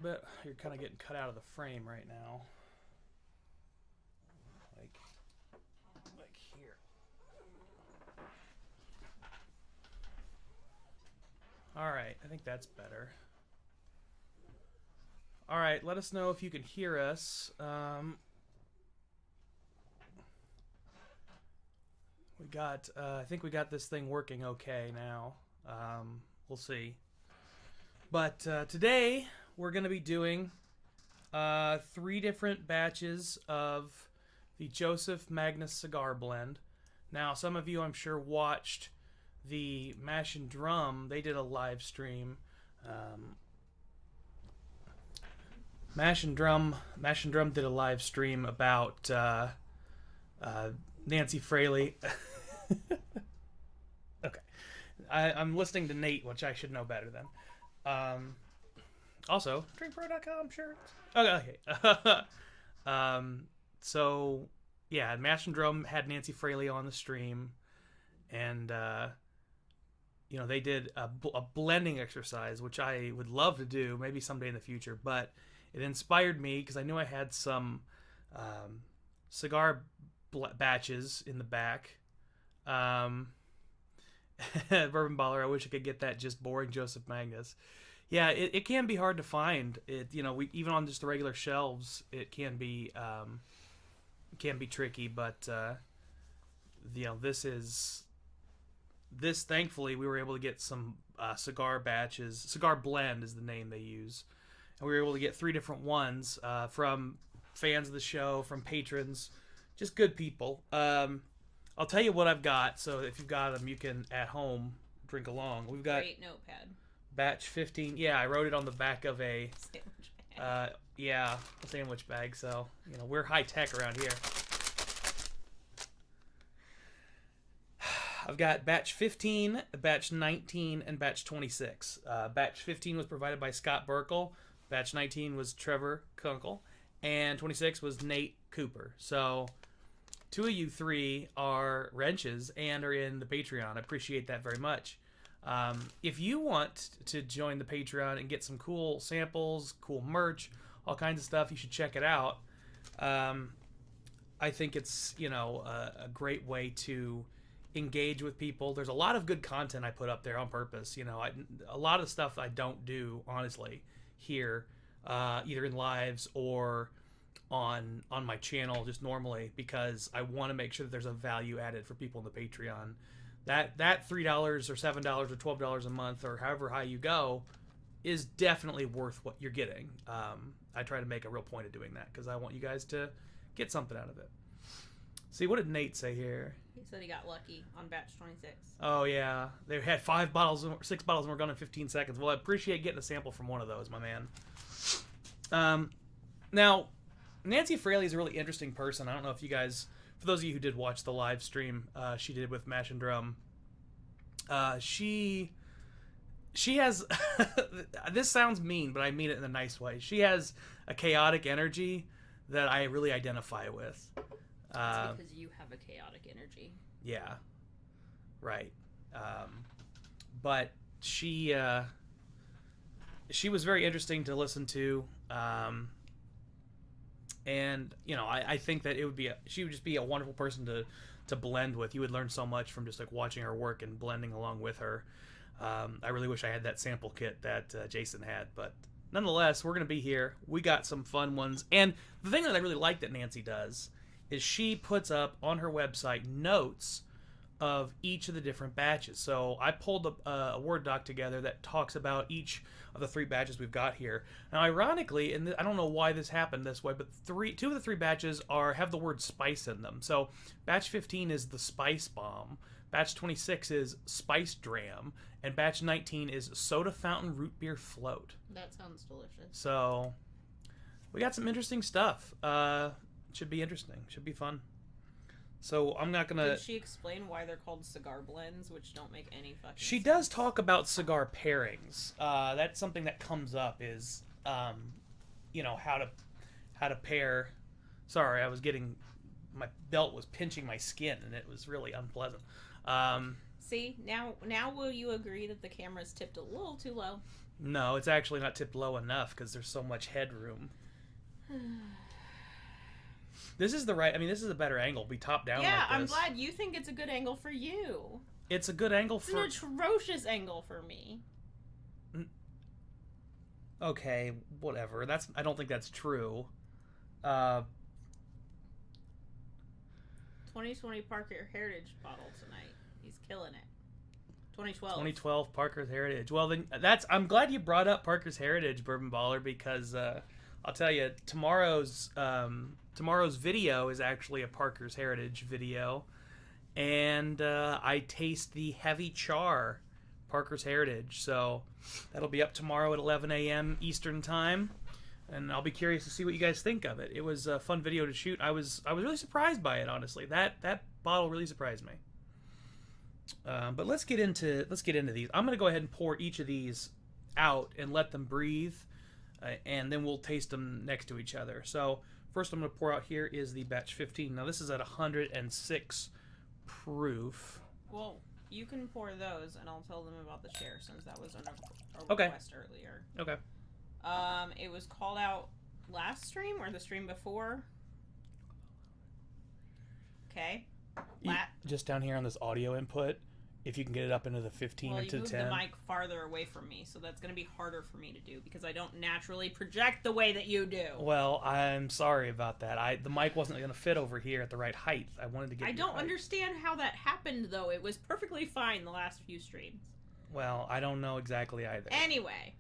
But you're kind of getting cut out of the frame right now. Like here. All right, I think that's better. All right, let us know if you can hear us. I think we got this thing working okay now. We'll see. But today we're going to be doing 3 different batches of the Joseph Magnus Cigar Blend. Now, some of you, I'm sure, watched the Mash and Drum. They did a live stream. Mash and Drum did a live stream about Nancy Fraley. Okay, I'm listening to Nate, which I should know better than. Also, drinkpro.com shirts. Okay. So yeah, Mash and Drum had Nancy Fraley on the stream, and they did a blending exercise, which I would love to do maybe someday in the future. But it inspired me because I knew I had some cigar batches in the back. Bourbon Baller, I wish I could get that just boring Joseph Magnus. Yeah, it can be hard to find. Even on just the regular shelves, it can be tricky. But this thankfully we were able to get some cigar batches. Cigar Blend is the name they use, and we were able to get 3 different ones from fans of the show, from patrons, just good people. I'll tell you what I've got, so if you've got them, you can at home drink along. We've got great notepad. Batch 15. Yeah, I wrote it on the back of a sandwich bag. A sandwich bag. So we're high tech around here. I've got batch 15, batch 19, and batch 26. Batch 15 was provided by Scott Burkle. Batch 19 was Trevor Kunkel, and 26 was Nate Cooper. So 2 of you 3 are wrenches and are in the Patreon. I appreciate that very much. If you want to join the Patreon and get some cool samples, cool merch, all kinds of stuff, you should check it out. I think it's a great way to engage with people. There's a lot of good content I put up there on purpose. A lot of stuff I don't do honestly here, either in lives or on my channel just normally, because I want to make sure that there's a value added for people in the Patreon. That $3 or $7 or $12 a month or however high you go is definitely worth what you're getting. I try to make a real point of doing that because I want you guys to get something out of it. See, what did Nate say here? He said he got lucky on batch 26. Oh yeah, they had 6 bottles and were gone in 15 seconds. Well, I appreciate getting a sample from one of those, my man. Now, Nancy Fraley is a really interesting person. I don't know if you guys, for those of you who did watch the live stream she did with Mash and Drum, she has this sounds mean, but I mean it in a nice way. She has a chaotic energy that I really identify with. It's because you have a chaotic energy. Yeah, right. But she was very interesting to listen to. And I think that she would just be a wonderful person to blend with. You would learn so much from just like watching her work and blending along with her. I really wish I had that sample kit that Jason had, but nonetheless, we're gonna be here. We got some fun ones, and the thing that I really like that Nancy does is she puts up on her website notes of each of the different batches. So I pulled a Word doc together that talks about each of the 3 batches we've got here. Now, ironically, and I don't know why this happened this way, but 2 of the 3 batches have the word spice in them. So batch 15 is the Spice Bomb, batch 26 is Spice Dram, and batch 19 is Soda Fountain Root Beer Float. That sounds delicious. So we got some interesting stuff. Should be interesting. Should be fun. So I'm not gonna. Did she explain why they're called cigar blends, which don't make any fucking She sense? does talk about cigar pairings. That's something that comes up is, how to pair. Sorry, my belt was pinching my skin and it was really unpleasant. See, now will you agree that the camera's tipped a little too low? No, it's actually not tipped low enough because there's so much headroom. This is the right... I mean, this is a better angle. Be top down Yeah, like this. I'm glad you think it's a good angle for you. It's a good angle for... It's an atrocious angle for me. Okay, whatever. I don't think that's true. 2020 Parker Heritage bottle tonight. He's killing it. 2012. 2012 Parker's Heritage. Well, then I'm glad you brought up Parker's Heritage, Bourbon Baller, because I'll tell you, tomorrow's video is actually a Parker's Heritage video, and I taste the Heavy Char Parker's Heritage. So that'll be up tomorrow at 11 a.m. Eastern Time, and I'll be curious to see what you guys think of it. It was a fun video to shoot. I was really surprised by it, honestly. That bottle really surprised me. But let's get into these. I'm gonna go ahead and pour each of these out and let them breathe, and then we'll taste them next to each other. So first, I'm gonna pour out here is the batch 15. Now this is at 106 proof. Well, you can pour those, and I'll tell them about the share since that was a Okay. request earlier. Okay. It was called out last stream or the stream before. Okay. Just down here on this audio input, if you can get it up into the 15 or to 10. Well, you moved the mic farther away from me, so that's going to be harder for me to do because I don't naturally project the way that you do. Well, I'm sorry about that. The mic wasn't going to fit over here at the right height. I wanted to get. I don't understand how that happened, though. It was perfectly fine the last few streams. Well, I don't know exactly either. Anyway,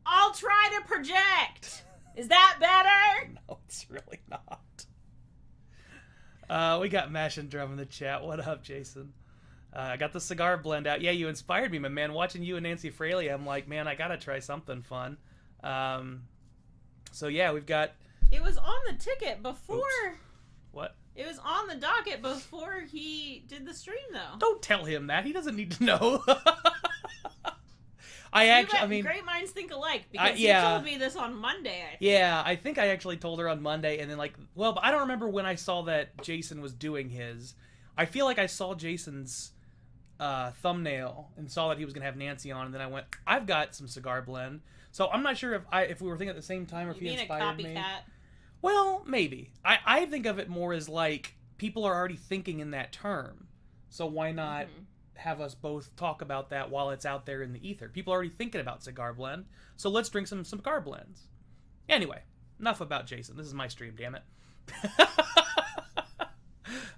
I'll try to project. Is that better? No, it's really not. We got Mash and Drum in the chat. What up, Jason? I got the cigar blend out. Yeah, you inspired me, my man. Watching you and Nancy Fraley, I'm like, man, I gotta try something fun. So yeah, we've got... It was on the ticket before... Oops. What? It was on the docket before he did the stream, though. Don't tell him that. He doesn't need to know. Great minds think alike, because you told me this on Monday, I think. Yeah, I think I actually told her on Monday, and then but I don't remember when I saw that Jason was doing his. I feel like I saw Jason's thumbnail and saw that he was going to have Nancy on, and then I went, I've got some cigar blend. So I'm not sure if we were thinking at the same time or if he inspired me. Being a copycat? Well, maybe. I think of it more as like people are already thinking in that term. So why not have us both talk about that while it's out there in the ether? People are already thinking about cigar blend, so let's drink some cigar blends. Anyway, enough about Jason. This is my stream, damn it.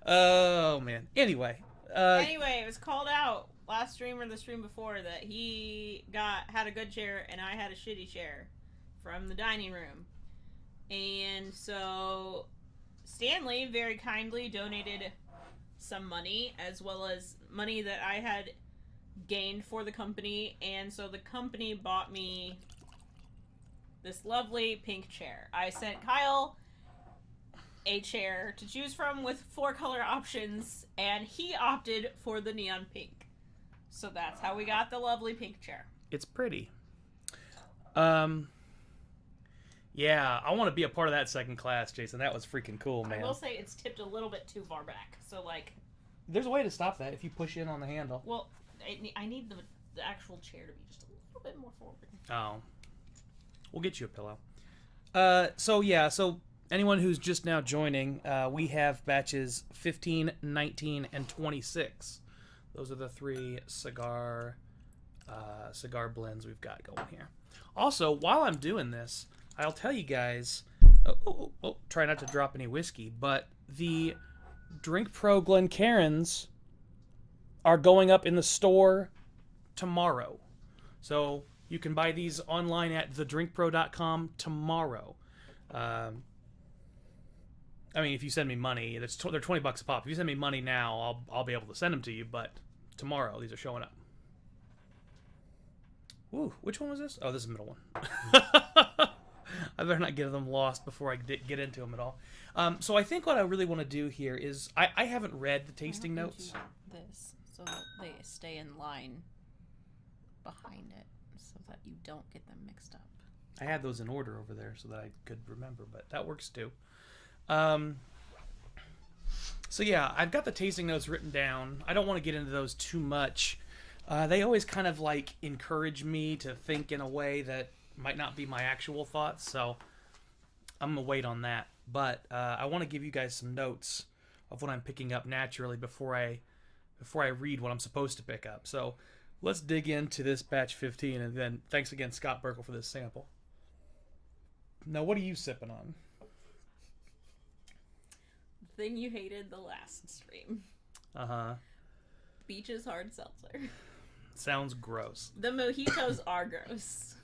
Oh, man. Anyway, it was called out last stream or the stream before that he had a good chair and I had a shitty chair from the dining room. And so Stanley very kindly donated some money, as well as money that I had gained for the company, and so the company bought me this lovely pink chair. I sent Kyle a chair to choose from with 4 color options, and he opted for the neon pink. So that's how we got the lovely pink chair. It's pretty. Yeah, I want to be a part of that second class, Jason. That was freaking cool, man. I will say it's tipped a little bit too far back, so like... There's a way to stop that if you push in on the handle. Well, I need the actual chair to be just a little bit more forward. Oh. We'll get you a pillow. So anyone who's just now joining, we have batches 15, 19, and 26. Those are the 3 cigar blends we've got going here. Also, while I'm doing this, I'll tell you guys, try not to drop any whiskey, but the Drink Pro Glencairns are going up in the store tomorrow. So you can buy these online at thedrinkpro.com tomorrow. I mean, if you send me money, they're $20 a pop. If you send me money now, I'll be able to send them to you, but tomorrow these are showing up. Ooh, which one was this? Oh, this is the middle one. I better not get them lost before I get into them at all. So I think what I really want to do here is I haven't read the tasting notes. This so that they stay in line behind it, so that you don't get them mixed up. I had those in order over there so that I could remember, but that works too. So yeah, I've got the tasting notes written down. I don't want to get into those too much. They always kind of like encourage me to think in a way that might not be my actual thoughts, so I'm gonna wait on that. But I want to give you guys some notes of what I'm picking up naturally before I read what I'm supposed to pick up. So let's dig into this batch 15, and then thanks again, Scott Burkle, for this sample. Now, what are you sipping on? The thing you hated the last stream. Uh-huh. Beach's hard seltzer. Sounds gross. The mojitos are gross.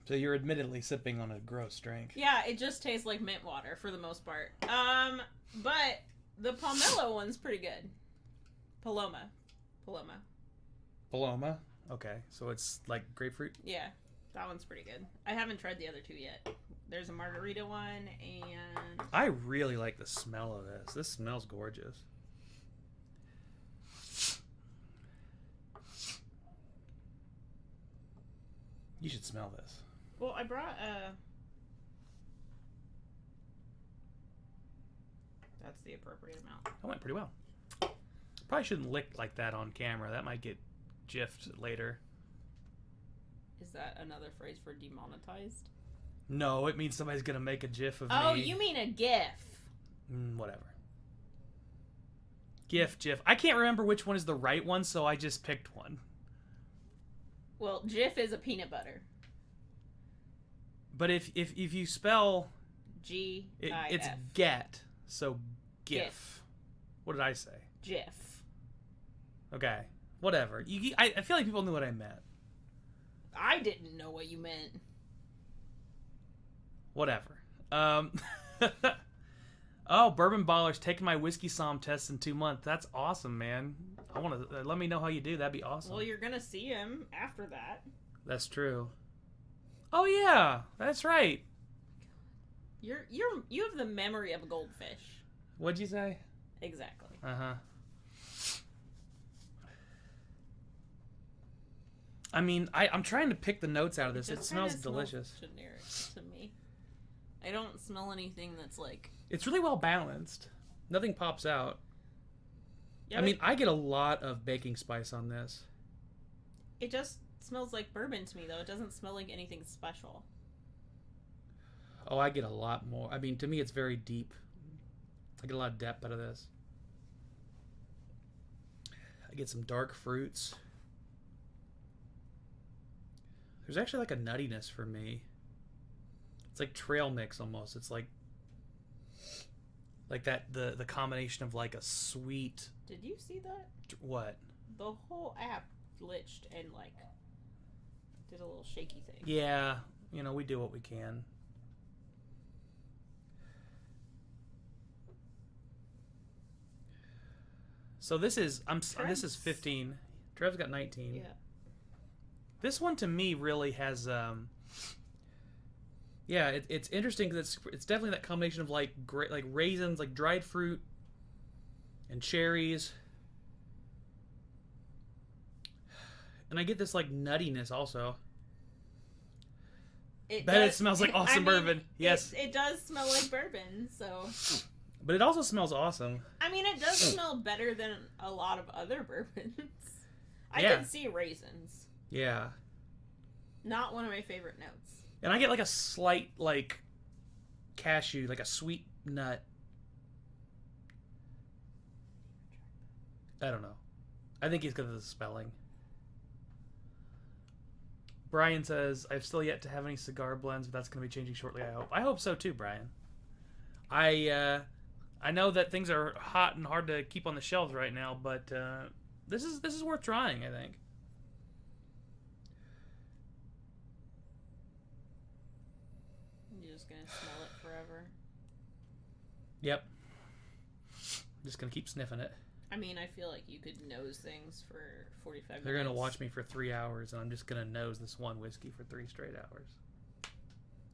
So you're admittedly sipping on a gross drink. Yeah, it just tastes like mint water for the most part. But the pomelo one's pretty good. Paloma. Okay, so it's like grapefruit? Yeah, that one's pretty good. I haven't tried the other two yet. There's a margarita one, and... I really like the smell of this. This smells gorgeous. You should smell this. Well, I brought That's the appropriate amount. That went pretty well. Probably shouldn't lick like that on camera. That might get jiffed later. Is that another phrase for demonetized? No, it means somebody's gonna make a gif of me. Oh, you mean a GIF. Whatever. GIF. I can't remember which one is the right one, so I just picked one. Well, Jif is a peanut butter. But if you spell G I it's F. get, so GIF. What did I say? Jif. Okay, whatever. I feel like people knew what I meant. I didn't know what you meant. Whatever. Oh, Bourbon Baller's taking my whiskey somm test in 2 months. That's awesome, man. I want to let me know how you do. That'd be awesome. Well, you're gonna see him after that. That's true. Oh yeah, that's right. You have the memory of a goldfish. What'd you say? Exactly. Uh-huh. I mean, I'm trying to pick the notes out of this. It smells delicious. Generic to me. I don't smell anything that's like... It's really well balanced. Nothing pops out. Yeah, I mean, I get a lot of baking spice on this. It just smells like bourbon to me, though. It doesn't smell like anything special. Oh, I get a lot more. I mean, to me, it's very deep. I get a lot of depth out of this. I get some dark fruits. There's actually like a nuttiness for me. It's like trail mix almost. It's like that the combination of like a sweet... Did you see that? What? The whole app glitched and like did a little shaky thing. Yeah, you know, we do what we can. So this is this is 15. Trev's got 19. Yeah. This one to me really has yeah, it's interesting because it's definitely that combination of like raisins, like dried fruit, and cherries, and I get this like nuttiness also. It smells like awesome bourbon. Yes, it does smell like bourbon. So, but it also smells awesome. I mean, it does smell better than a lot of other bourbons. I Yeah. can see raisins. Yeah, Not one of my favorite notes. and I get like a slight like cashew, like a sweet nut. I don't know. I think he's good at the spelling. Brian says, I've still yet to have any cigar blends, but that's going to be changing shortly, I hope. I hope so too, Brian. I know that things are hot and hard to keep on the shelves right now, but this is worth trying, I think. You're just going to smell it forever. Yep. Just going to keep sniffing it. I mean, I feel like you could nose things for 45 minutes. They're going to watch me for 3 hours, and I'm just going to nose this one whiskey for 3 straight hours.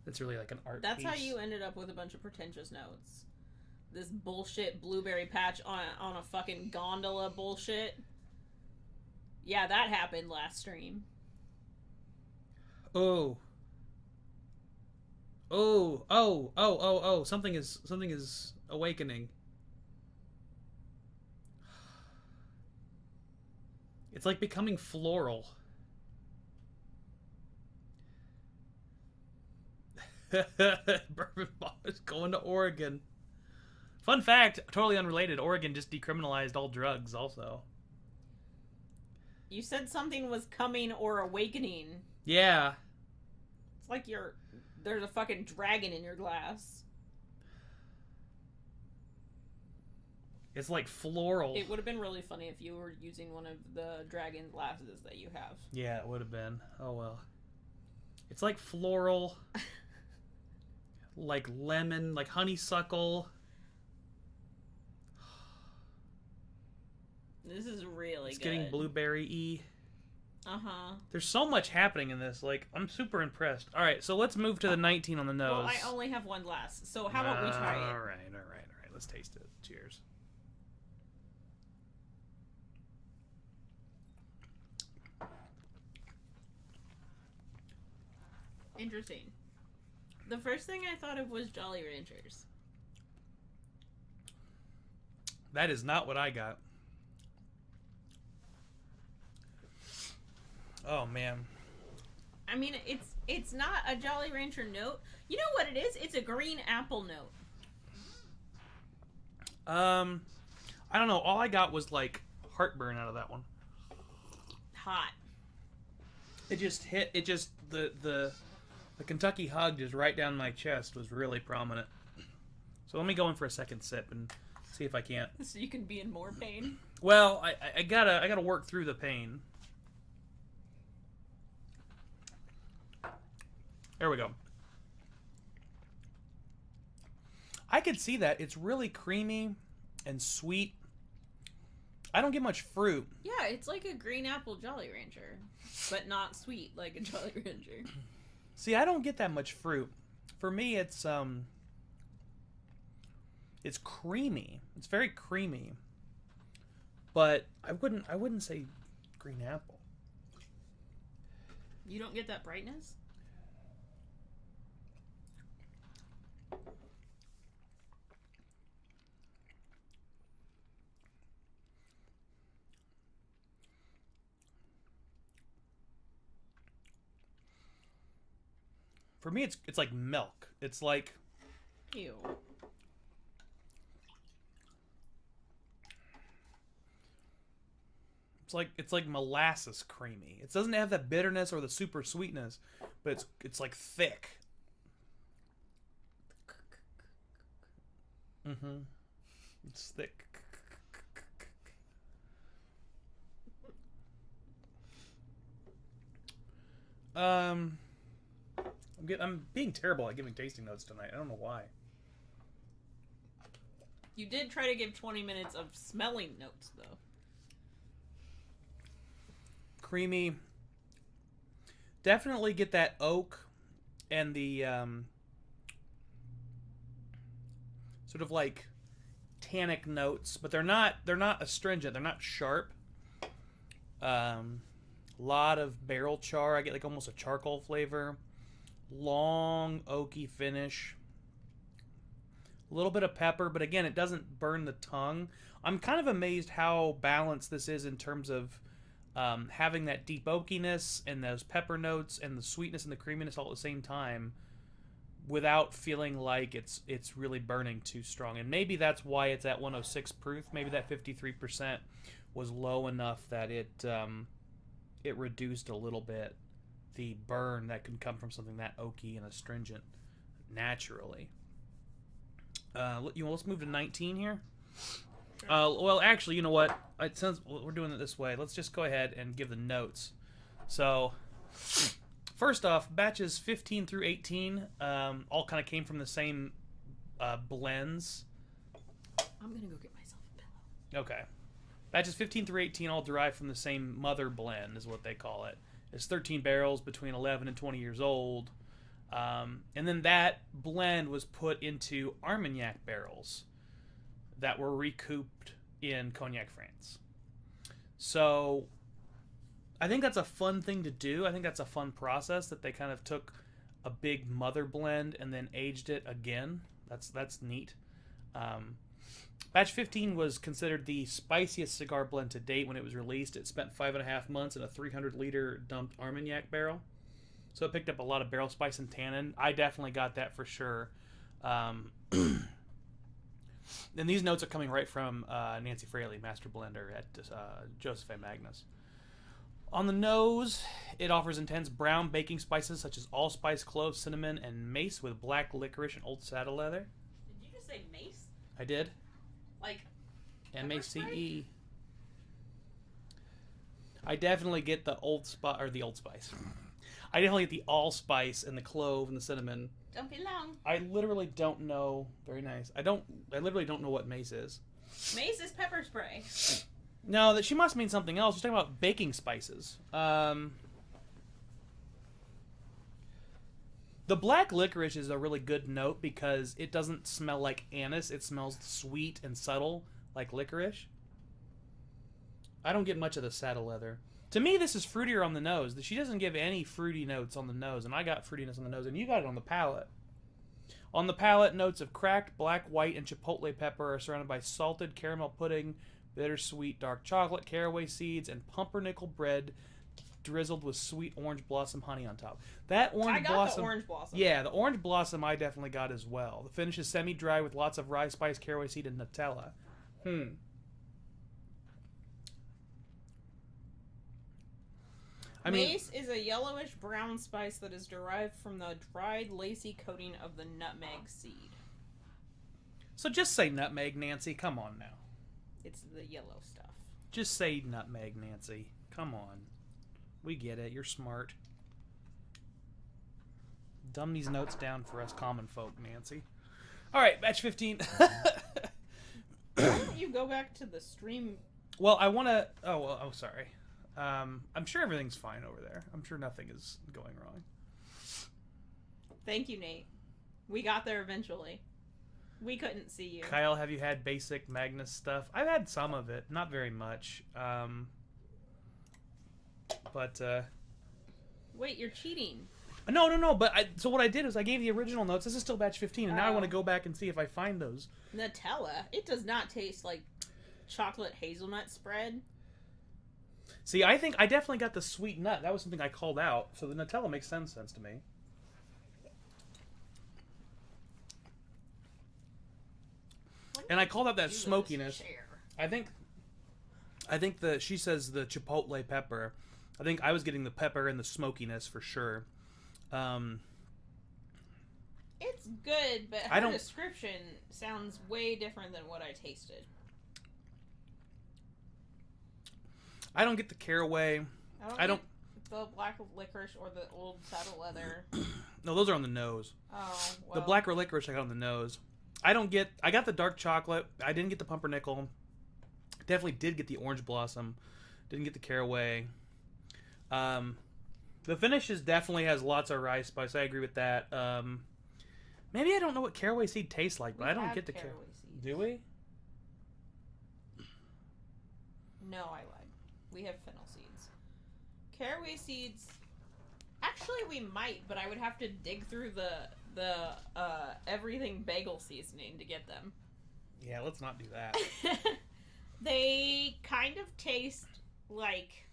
It's really like an art That's piece. how you ended up with a bunch of pretentious notes. This bullshit blueberry patch on a fucking gondola bullshit. Yeah, that happened last stream. Oh. Something is awakening. It's like becoming floral. Bourbon Bomb is going to Oregon. Fun fact, totally unrelated, Oregon just decriminalized all drugs also. You said something was coming or awakening. Yeah. It's like there's a fucking dragon in your glass. It's like floral. It would have been really funny if you were using one of the dragon glasses that you have. Yeah, it would have been. Oh well. It's like floral. Like lemon, like honeysuckle. This is really it's good. Getting blueberry-y. Uh-huh. There's so much happening in this. Like, I'm super impressed. All right, so let's move to the 19 on the nose. Well, I only have one glass, so how about we try it? All right. Let's taste it. Cheers. Interesting. The first thing I thought of was Jolly Ranchers. That is not what I got. Oh, man. I mean, it's not a Jolly Rancher note. You know what it is? It's a green apple note. I don't know. All I got was, like, heartburn out of that one. Hot. It just hit. It just the Kentucky hug just right down my chest was really prominent. So let me go in for a second sip and see if I can't. So you can be in more pain. Well, I gotta work through the pain. There we go. I could see that. It's really creamy and sweet. I don't get much fruit. Yeah, it's like a green apple Jolly Rancher, but not sweet like a Jolly Rancher. See, I don't get that much fruit. For me, it's creamy. It's very creamy. But I wouldn't say green apple. You don't get that brightness? For me, it's like milk. It's like... Ew. It's like molasses creamy. It doesn't have that bitterness or the super sweetness, but it's like thick. Mm-hmm. It's thick. I'm being terrible at giving tasting notes tonight. I don't know why. You did try to give 20 minutes of smelling notes, though. Creamy. Definitely get that oak and the sort of like tannic notes, but they're not astringent. They're not sharp. Lot of barrel char. I get like almost a charcoal flavor. Long oaky finish. A little bit of pepper, but again, it doesn't burn the tongue. I'm kind of amazed how balanced this is in terms of having that deep oakiness and those pepper notes and the sweetness and the creaminess all at the same time without feeling like it's really burning too strong. And maybe that's why it's at 106 proof. Maybe that 53% was low enough that it reduced a little bit the burn that can come from something that oaky and astringent naturally. Let's move to 19 here. Well, actually, you know what? Since we're doing it this way, let's just go ahead and give the notes. So, first off, batches 15 through 18 all kind of came from the same blends. I'm gonna go get myself a pillow. Okay. Batches 15 through 18 all derive from the same mother blend, is what they call it. It's 13 barrels between 11 and 20 years old. And then that blend was put into Armagnac barrels that were recouped in Cognac, France. So I think that's a fun thing to do. I think that's a fun process that they kind of took a big mother blend and then aged it again. That's neat. Batch 15 was considered the spiciest cigar blend to date when it was released. It spent 5.5 months in a 300-liter dumped Armagnac barrel. So it picked up a lot of barrel spice and tannin. I definitely got that for sure. And these notes are coming right from Nancy Fraley, master blender at Joseph Magnus. On the nose, it offers intense brown baking spices such as allspice, cloves, cinnamon, and mace with black licorice and old saddle leather. Did you just say mace? I did. Like M-A-C-E. I definitely get the old spice. I definitely get the allspice and the clove and the cinnamon. Don't be long. I literally don't know. Very nice. I literally don't know what mace is. Mace is pepper spray. No, that she must mean something else. She's talking about baking spices. The black licorice is a really good note because it doesn't smell like anise. It smells sweet and subtle like licorice. I don't get much of the saddle leather. To me, this is fruitier on the nose. She doesn't give any fruity notes on the nose, and I got fruitiness on the nose, and you got it on the palate. On the palate, notes of cracked black, white, and chipotle pepper are surrounded by salted caramel pudding, bittersweet dark chocolate, caraway seeds, and pumpernickel bread drizzled with sweet orange blossom honey on top. That orange blossom. The orange blossom. Yeah, the orange blossom I definitely got as well. The finish is semi-dry with lots of rye spice, caraway seed, and Nutella. Mace is a yellowish brown spice that is derived from the dried lacy coating of the nutmeg seed. So just say nutmeg, Nancy. Come on now. It's the yellow stuff. Just say nutmeg, Nancy. Come on. We get it. You're smart. Dumb these notes down for us common folk, Nancy. All right, batch 15. Why don't you go back to the stream? Well, I want to... Oh, sorry. I'm sure everything's fine over there. I'm sure nothing is going wrong. Thank you, Nate. We got there eventually. We couldn't see you. Kyle, have you had basic Magnus stuff? I've had some of it. Not very much. Wait, you're cheating. No. So what I did is I gave the original notes. This is still batch 15, and now I want to go back and see if I find those. Nutella? It does not taste like chocolate hazelnut spread. See, I think I definitely got the sweet nut. That was something I called out. So the Nutella makes sense to me. And I called out that smokiness. I think she says the chipotle pepper. I think I was getting the pepper and the smokiness for sure. It's good, but her description sounds way different than what I tasted. I don't get the caraway. I don't get the black licorice or the old saddle leather. No, those are on the nose. Oh, well. The black or licorice I got on the nose. I got the dark chocolate. I didn't get the pumpernickel. Definitely did get the orange blossom. Didn't get the caraway. The finishes definitely has lots of rice spice. I agree with that. Maybe I don't know what caraway seed tastes like, but I don't get the caraway seed. Do we? No, I lied. We have fennel seeds. Caraway seeds. Actually, we might, but I would have to dig through the everything bagel seasoning to get them. Yeah, let's not do that. They kind of taste like...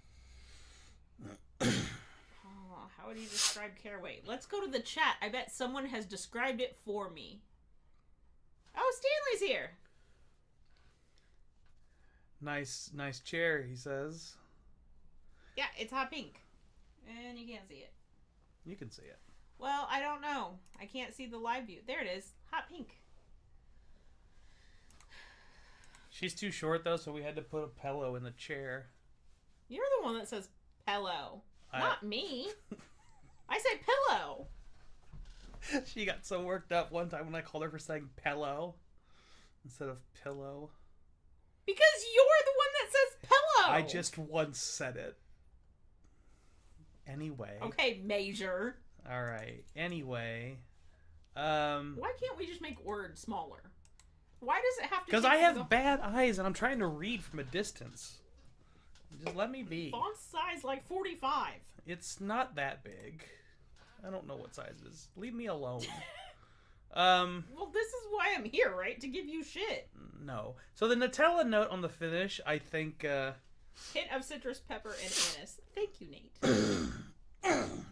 how would you describe caraway? Let's go to the chat. I bet someone has described it for me. Oh, Stanley's here. Nice chair, he says. Yeah, it's hot pink. And you can't see it. You can see it. Well, I don't know. I can't see the live view. There it is. Hot pink. She's too short, though, so we had to put a pillow in the chair. You're the one that says pillow. Not me. I said pillow. She got so worked up one time when I called her for saying pillow instead of pillow. Because you're the one that says pillow. I just once said it. Anyway. Okay, Major. All right. Anyway. Why can't we just make words smaller? Why does it have to? Because I have bad eyes and I'm trying to read from a distance. Just let me be. Font size like 45. It's not that big. I don't know what size it is. Leave me alone. Well, this is why I'm here, right? To give you shit. no. So the Nutella note on the finish, I think. Hint of citrus, pepper, and anise. Thank you, Nate.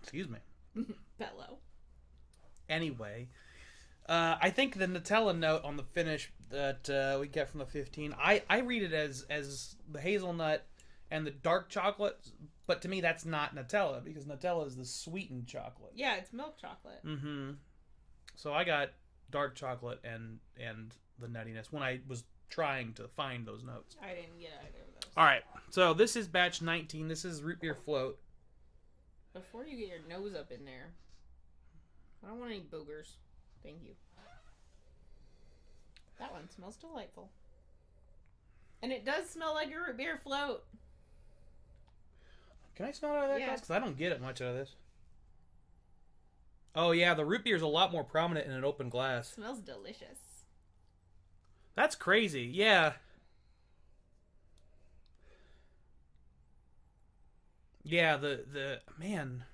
Excuse me. Bellow. Anyway, I think the Nutella note on the finish that we get from the 15, I read it as the hazelnut and the dark chocolate, but to me that's not Nutella because Nutella is the sweetened chocolate. Yeah, it's milk chocolate. Mm-hmm. So I got dark chocolate and the nuttiness when I was trying to find those notes. I didn't get either of those. All right, so this is batch 19. This is root beer float. Before you get your nose up in there, I don't want any boogers. Thank you. That one smells delightful. And it does smell like a root beer float. Can I smell it out of that Yeah. glass? Because I don't get it much out of this. Oh, yeah, the root beer is a lot more prominent in an open glass. It smells delicious. That's crazy. Yeah. Yeah, the man.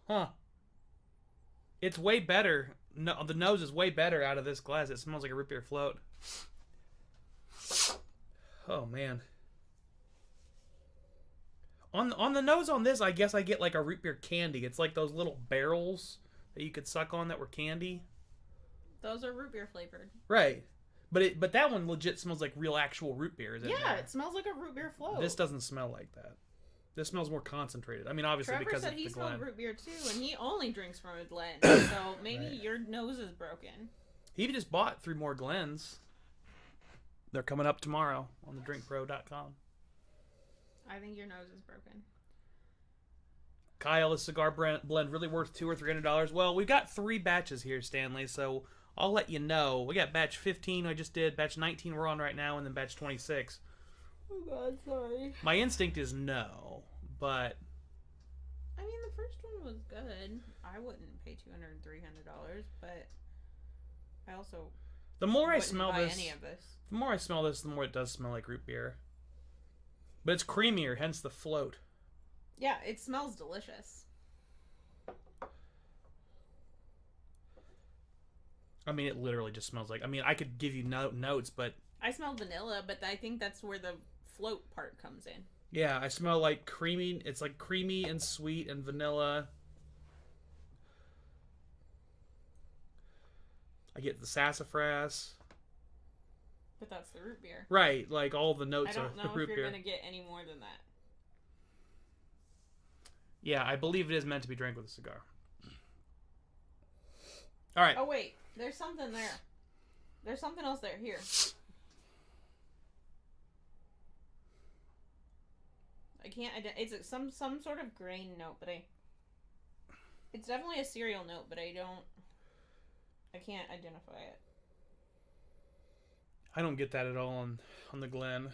Huh. It's way better. No, the nose is way better out of this glass. It smells like a root beer float. Oh, man. On the nose on this, I guess I get like a root beer candy. It's like those little barrels that you could suck on that were candy. Those are root beer flavored. Right. But that one legit smells like real actual root beer. Yeah, it smells like a root beer float. This doesn't smell like that. This smells more concentrated. I mean, obviously Trevor because said it's he the smelled Glen. root beer too, and he only drinks from a Glen. So maybe Right. your nose is broken. He just bought 3 more Glens. They're coming up tomorrow on thedrinkpro.com. I think your nose is broken. Kyle, the cigar blend really worth $200 or $300. Well, we've got 3 batches here, Stanley, so I'll let you know. We got batch 15 I just did, batch 19 we're on right now, and then batch 26. Oh God, sorry. My instinct is no, but I mean, the first one was good. I wouldn't pay $200, $300, but I also the more I wouldn't smell buy this, any of this. the more I smell this, the more it does smell like root beer. But it's creamier, hence the float. Yeah, it smells delicious. I mean, it literally just smells like... I mean, I could give you notes, but... I smell vanilla, but I think that's where the float part comes in. Yeah, I smell like creamy... It's like creamy and sweet and vanilla. I get the sassafras. But that's the root beer. Right, like all the I notes don't of know the if root you're beer. going to get any more than that. Yeah, I believe it is meant to be drank with a cigar. All right. Oh, wait. There's something there. There's something else there. Here. I can't... It's some sort of grain note, but it's definitely a cereal note, but I can't identify it. I don't get that at all on the Glen.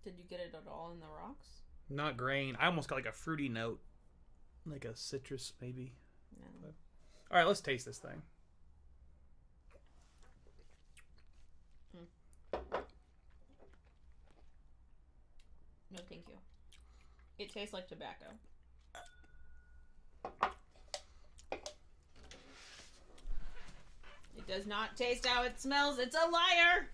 Did you get it at all in the rocks? Not grain. I almost got like a fruity note. Like a citrus, maybe. No. But... All right, let's taste this thing. No, thank you. It tastes like tobacco. It does not taste how it smells. It's a liar!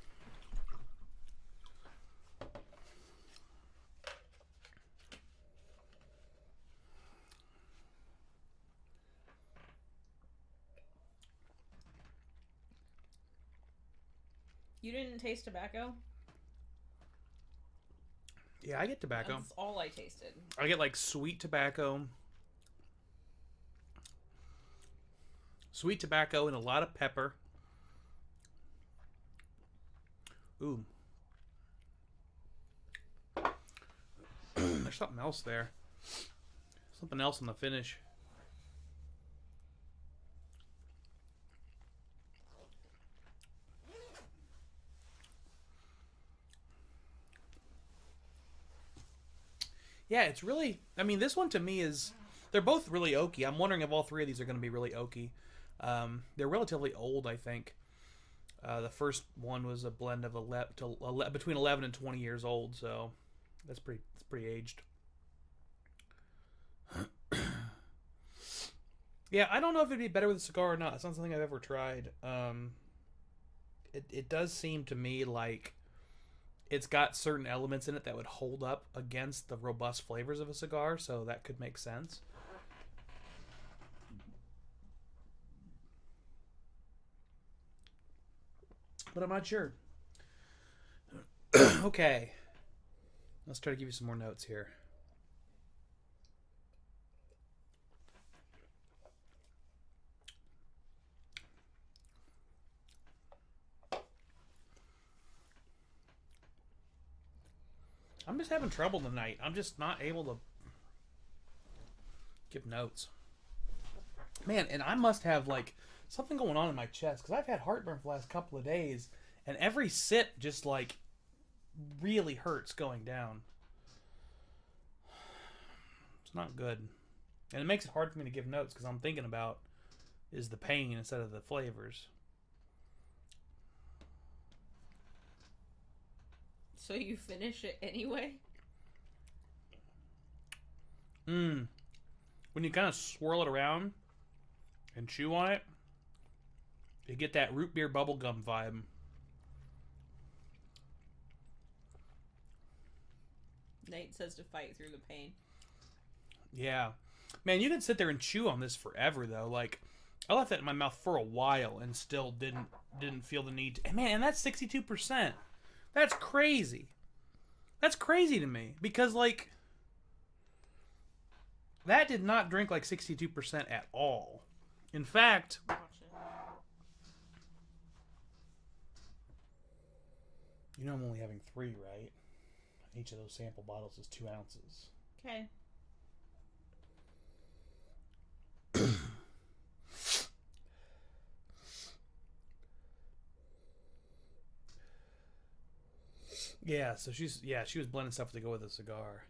You didn't taste tobacco? Yeah, I get tobacco. That's all I tasted. I get like sweet tobacco. Sweet tobacco and a lot of pepper. Ooh. There's something else there. Something else in the finish. Yeah, it's really... I mean, this one to me is... They're both really oaky. I'm wondering if all 3 of these are going to be really oaky. They're relatively old, I think. The first one was a blend of between 11 and 20 years old, so it's pretty aged. Yeah, I don't know if it'd be better with a cigar or not. It's not something I've ever tried. It does seem to me like it's got certain elements in it that would hold up against the robust flavors of a cigar, so that could make sense. But I'm not sure. Okay. Let's try to give you some more notes here. I'm just having trouble tonight. I'm just not able to give notes. Man, and I must have like something going on in my chest because I've had heartburn for the last couple of days, and every sip just like really hurts going down. It's not good. And it makes it hard for me to give notes because I'm thinking about is the pain instead of the flavors. So you finish it anyway? When you kind of swirl it around and chew on it, you get that root beer bubblegum vibe. Nate says to fight through the pain. Yeah. Man, you can sit there and chew on this forever, though. Like, I left that in my mouth for a while and still didn't feel the need to... And man, and that's 62%. That's crazy. That's crazy to me. Because, like, that did not drink like 62% at all. In fact... You know I'm only having 3, right? Each of those sample bottles is 2 ounces. Okay. Yeah, so she was blending stuff to go with a cigar.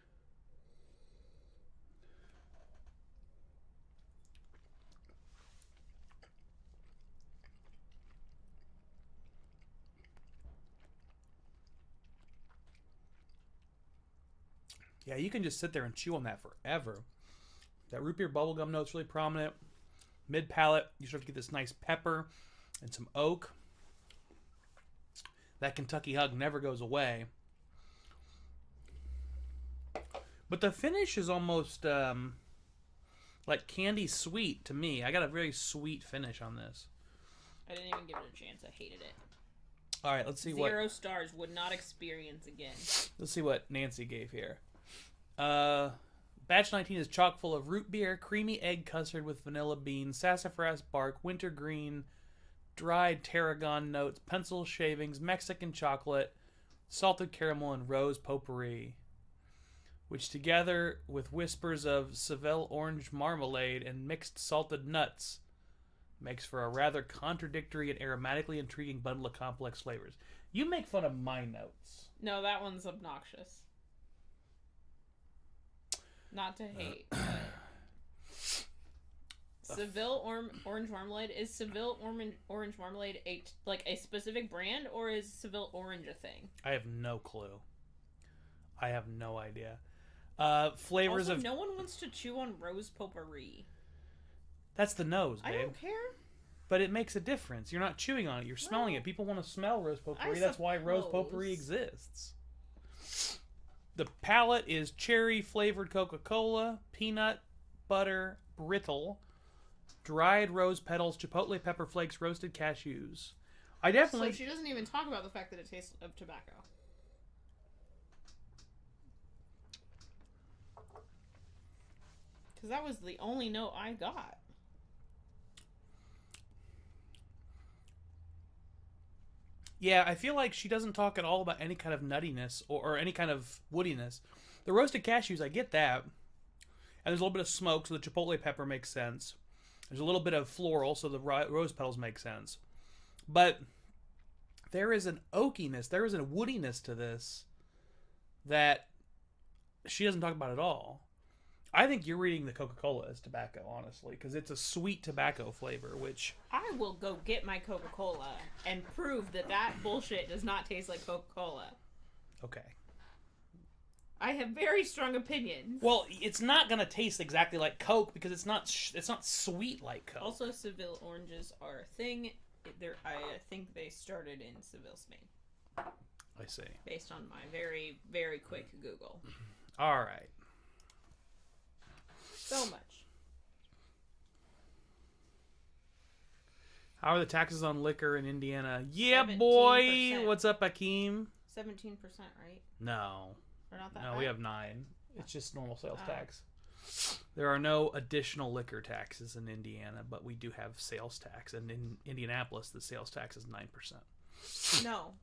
Yeah, you can just sit there and chew on that forever. That root beer bubblegum note's really prominent. Mid palate, you start to get this nice pepper and some oak. That Kentucky hug never goes away. But the finish is almost like candy sweet to me. I got a very sweet finish on this. I didn't even give it a chance. I hated it. All right, let's see 0 stars. Would not experience again. Let's see what Nancy gave here. Batch 19 is chock full of root beer, creamy egg custard with vanilla beans, sassafras bark, wintergreen, dried tarragon notes, pencil shavings, Mexican chocolate, salted caramel, and rose potpourri, which together with whispers of Seville orange marmalade and mixed salted nuts makes for a rather contradictory and aromatically intriguing bundle of complex flavors. You make fun of my notes. No, that one's obnoxious. Not to hate, but... Seville orange marmalade. Is Seville orange marmalade a specific brand, or is Seville orange a thing? I have no clue. I have no idea. Flavors also, of... no one wants to chew on rose potpourri. That's the nose, babe. I don't care. But it makes a difference. You're not chewing on it. You're smelling it. People want to smell rose potpourri. That's why rose potpourri exists. The palate is cherry-flavored Coca-Cola, peanut, butter, brittle, dried rose petals, chipotle pepper flakes, roasted cashews. I definitely... So she doesn't even talk about the fact that it tastes of tobacco. Because that was the only note I got. Yeah, I feel like she doesn't talk at all about any kind of nuttiness or any kind of woodiness. The roasted cashews, I get that. And there's a little bit of smoke, so the chipotle pepper makes sense. There's a little bit of floral, so the rose petals make sense. But there is an oakiness, there is a woodiness to this that she doesn't talk about at all. I think you're reading the Coca-Cola as tobacco, honestly, because it's a sweet tobacco flavor, which... I will go get my Coca-Cola and prove that bullshit does not taste like Coca-Cola. Okay. I have very strong opinions. Well, it's not gonna taste exactly like Coke because it's not sweet like Coke. Also, Seville oranges are a thing. I think they started in Seville, Spain. I see. Based on my very, very quick Google. All right. So much. How are the taxes on liquor in Indiana? Yeah, 17%. boy. What's up, Akeem? 17%, right? No. Or not that No, high? we have 9. It's just normal sales tax. There are no additional liquor taxes in Indiana, but we do have sales tax. And in Indianapolis, the sales tax is 9%. No.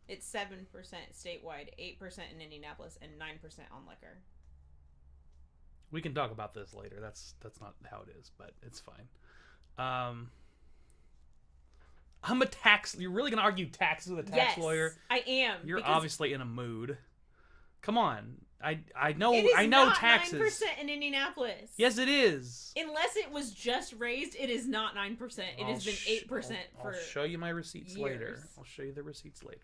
It's 7% statewide, 8% in Indianapolis, and 9% on liquor. We can talk about this later. That's not how it is, but it's fine. I'm a tax... You're really going to argue taxes with a tax lawyer? I am. You're obviously in a mood. Come on. I know It is not taxes. 9% in Indianapolis. Yes, it is. Unless it was just raised, it is not 9%. It has been 8% for I'll show you my receipts years. later. I'll show you the receipts later.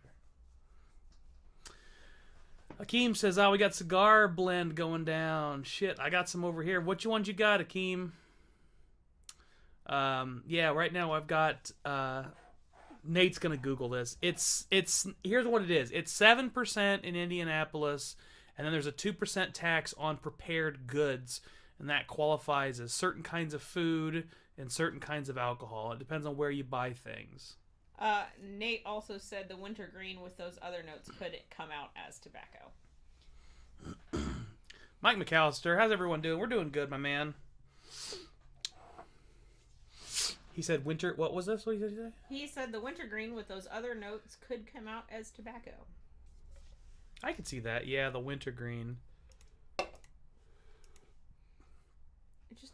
Akeem says, we got cigar blend going down. Shit, I got some over here. Which ones you got, Akeem? Yeah, right now I've got... Nate's gonna Google this. It's here's what it is. It's 7% in Indianapolis, and then there's a 2% tax on prepared goods, and that qualifies as certain kinds of food and certain kinds of alcohol. It depends on where you buy things. Nate also said the wintergreen with those other notes could come out as tobacco. Mike McAllister, how's everyone doing? We're doing good, my man. He said winter... What was this? What did he say? He said the wintergreen with those other notes could come out as tobacco. I could see that. Yeah, the wintergreen.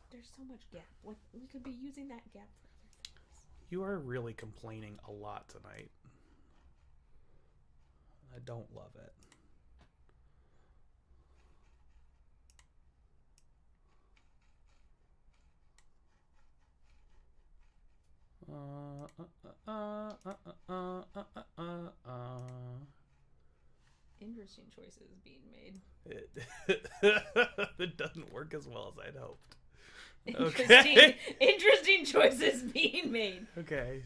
There's so much gap. Like, we could be using that gap for other things. You are really complaining a lot tonight. I don't love it. Interesting choices being made. It doesn't work as well as I'd hoped. Interesting choices being made. Okay.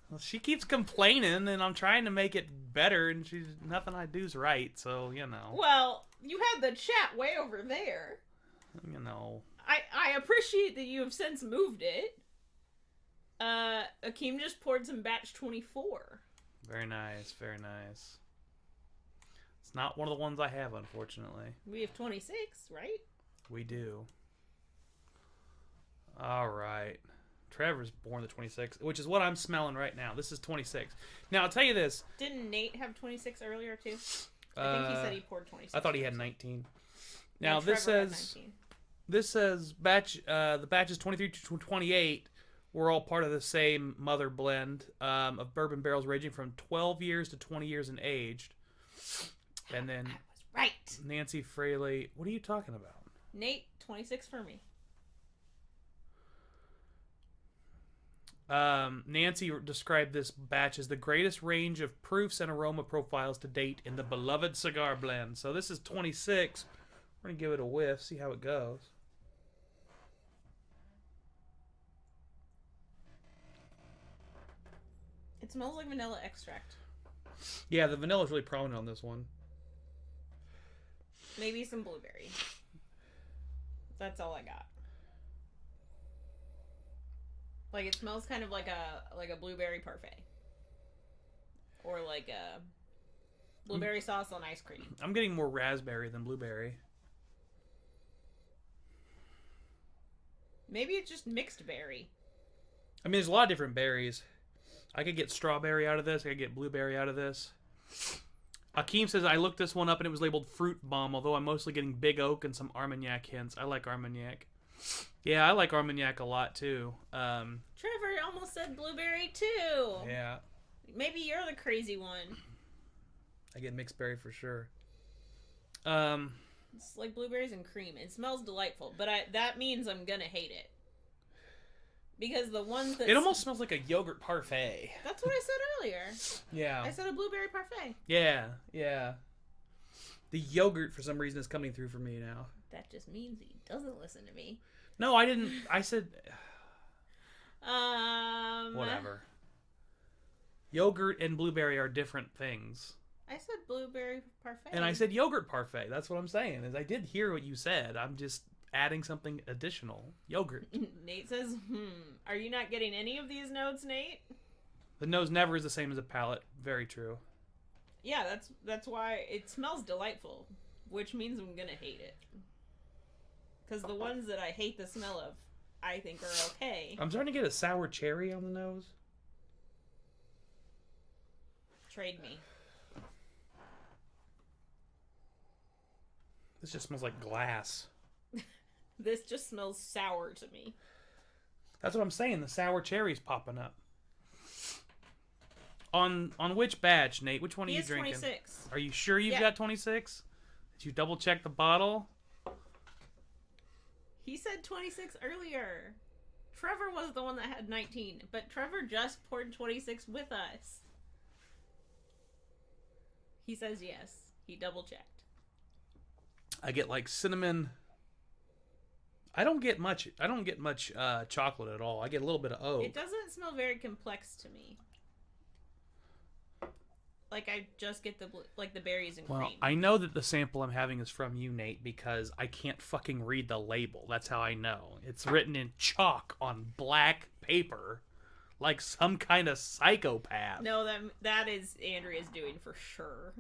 Well, she keeps complaining, and I'm trying to make it better, and nothing I do's right. So Well, you had the chat way over there. I appreciate that you have since moved it. Akeem just poured some batch 24. Very nice, very nice. It's not one of the ones I have, unfortunately. We have 26, right? We do. All right. Trevor's born the 26th, which is what I'm smelling right now. This is 26. Now, I'll tell you this. Didn't Nate have 26 earlier, too? I think he said he poured 26. I thought he had 19. Now, Yeah, this Trevor says... had 19. This says the batches 23 to 28 were all part of the same mother blend of bourbon barrels ranging from 12 years to 20 years in age. And then I was right. Nancy Fraley. What are you talking about? Nate, 26 for me. Nancy described this batch as the greatest range of proofs and aroma profiles to date in the beloved cigar blend. So this is 26. We're going to give it a whiff, see how it goes. It smells like vanilla extract. Yeah, the vanilla is really prominent on this one. Maybe some blueberry. That's all I got. Like, it smells kind of like a blueberry parfait. Or like a blueberry sauce on ice cream. I'm getting more raspberry than blueberry. Maybe it's just mixed berry. I mean, there's a lot of different berries. I could get strawberry out of this. I could get blueberry out of this. Akeem says, I looked this one up and it was labeled Fruit Bomb, although I'm mostly getting Big Oak and some Armagnac hints. I like Armagnac. Yeah, I like Armagnac a lot, too. Trevor almost said blueberry, too. Yeah. Maybe you're the crazy one. I get mixed berry for sure. It's like blueberries and cream. It smells delightful, but that means I'm gonna hate it. Because the ones that... It almost smells like a yogurt parfait. That's what I said earlier. Yeah. I said a blueberry parfait. Yeah, yeah. The yogurt, for some reason, is coming through for me now. That just means he doesn't listen to me. No, I didn't. I said... Um... Whatever. Yogurt and blueberry are different things. I said blueberry parfait. And I said yogurt parfait. That's what I'm saying. Is I did hear what you said. I'm just adding something additional. Yogurt. Nate says, Are you not getting any of these notes, Nate? The nose never is the same as a palate. Very true. Yeah, that's why it smells delightful, which means I'm gonna hate it. Because the ones that I hate the smell of, I think are okay. I'm starting to get a sour cherry on the nose. Trade me. This just smells like glass. This just smells sour to me. That's what I'm saying. The sour cherry's popping up. On which batch, Nate? Which one are you drinking? 26. Are you sure you've got 26? Did you double check the bottle? He said 26 earlier. Trevor was the one that had 19, but Trevor just poured 26 with us. He says yes. He double checked. I get like cinnamon. I don't get much chocolate at all. I get a little bit of oak. It doesn't smell very complex to me. Like I just get the berries and cream. I know that the sample I'm having is from you, Nate, because I can't fucking read the label. That's how I know. It's written in chalk on black paper, like some kind of psychopath. No, that is Andrea's doing for sure.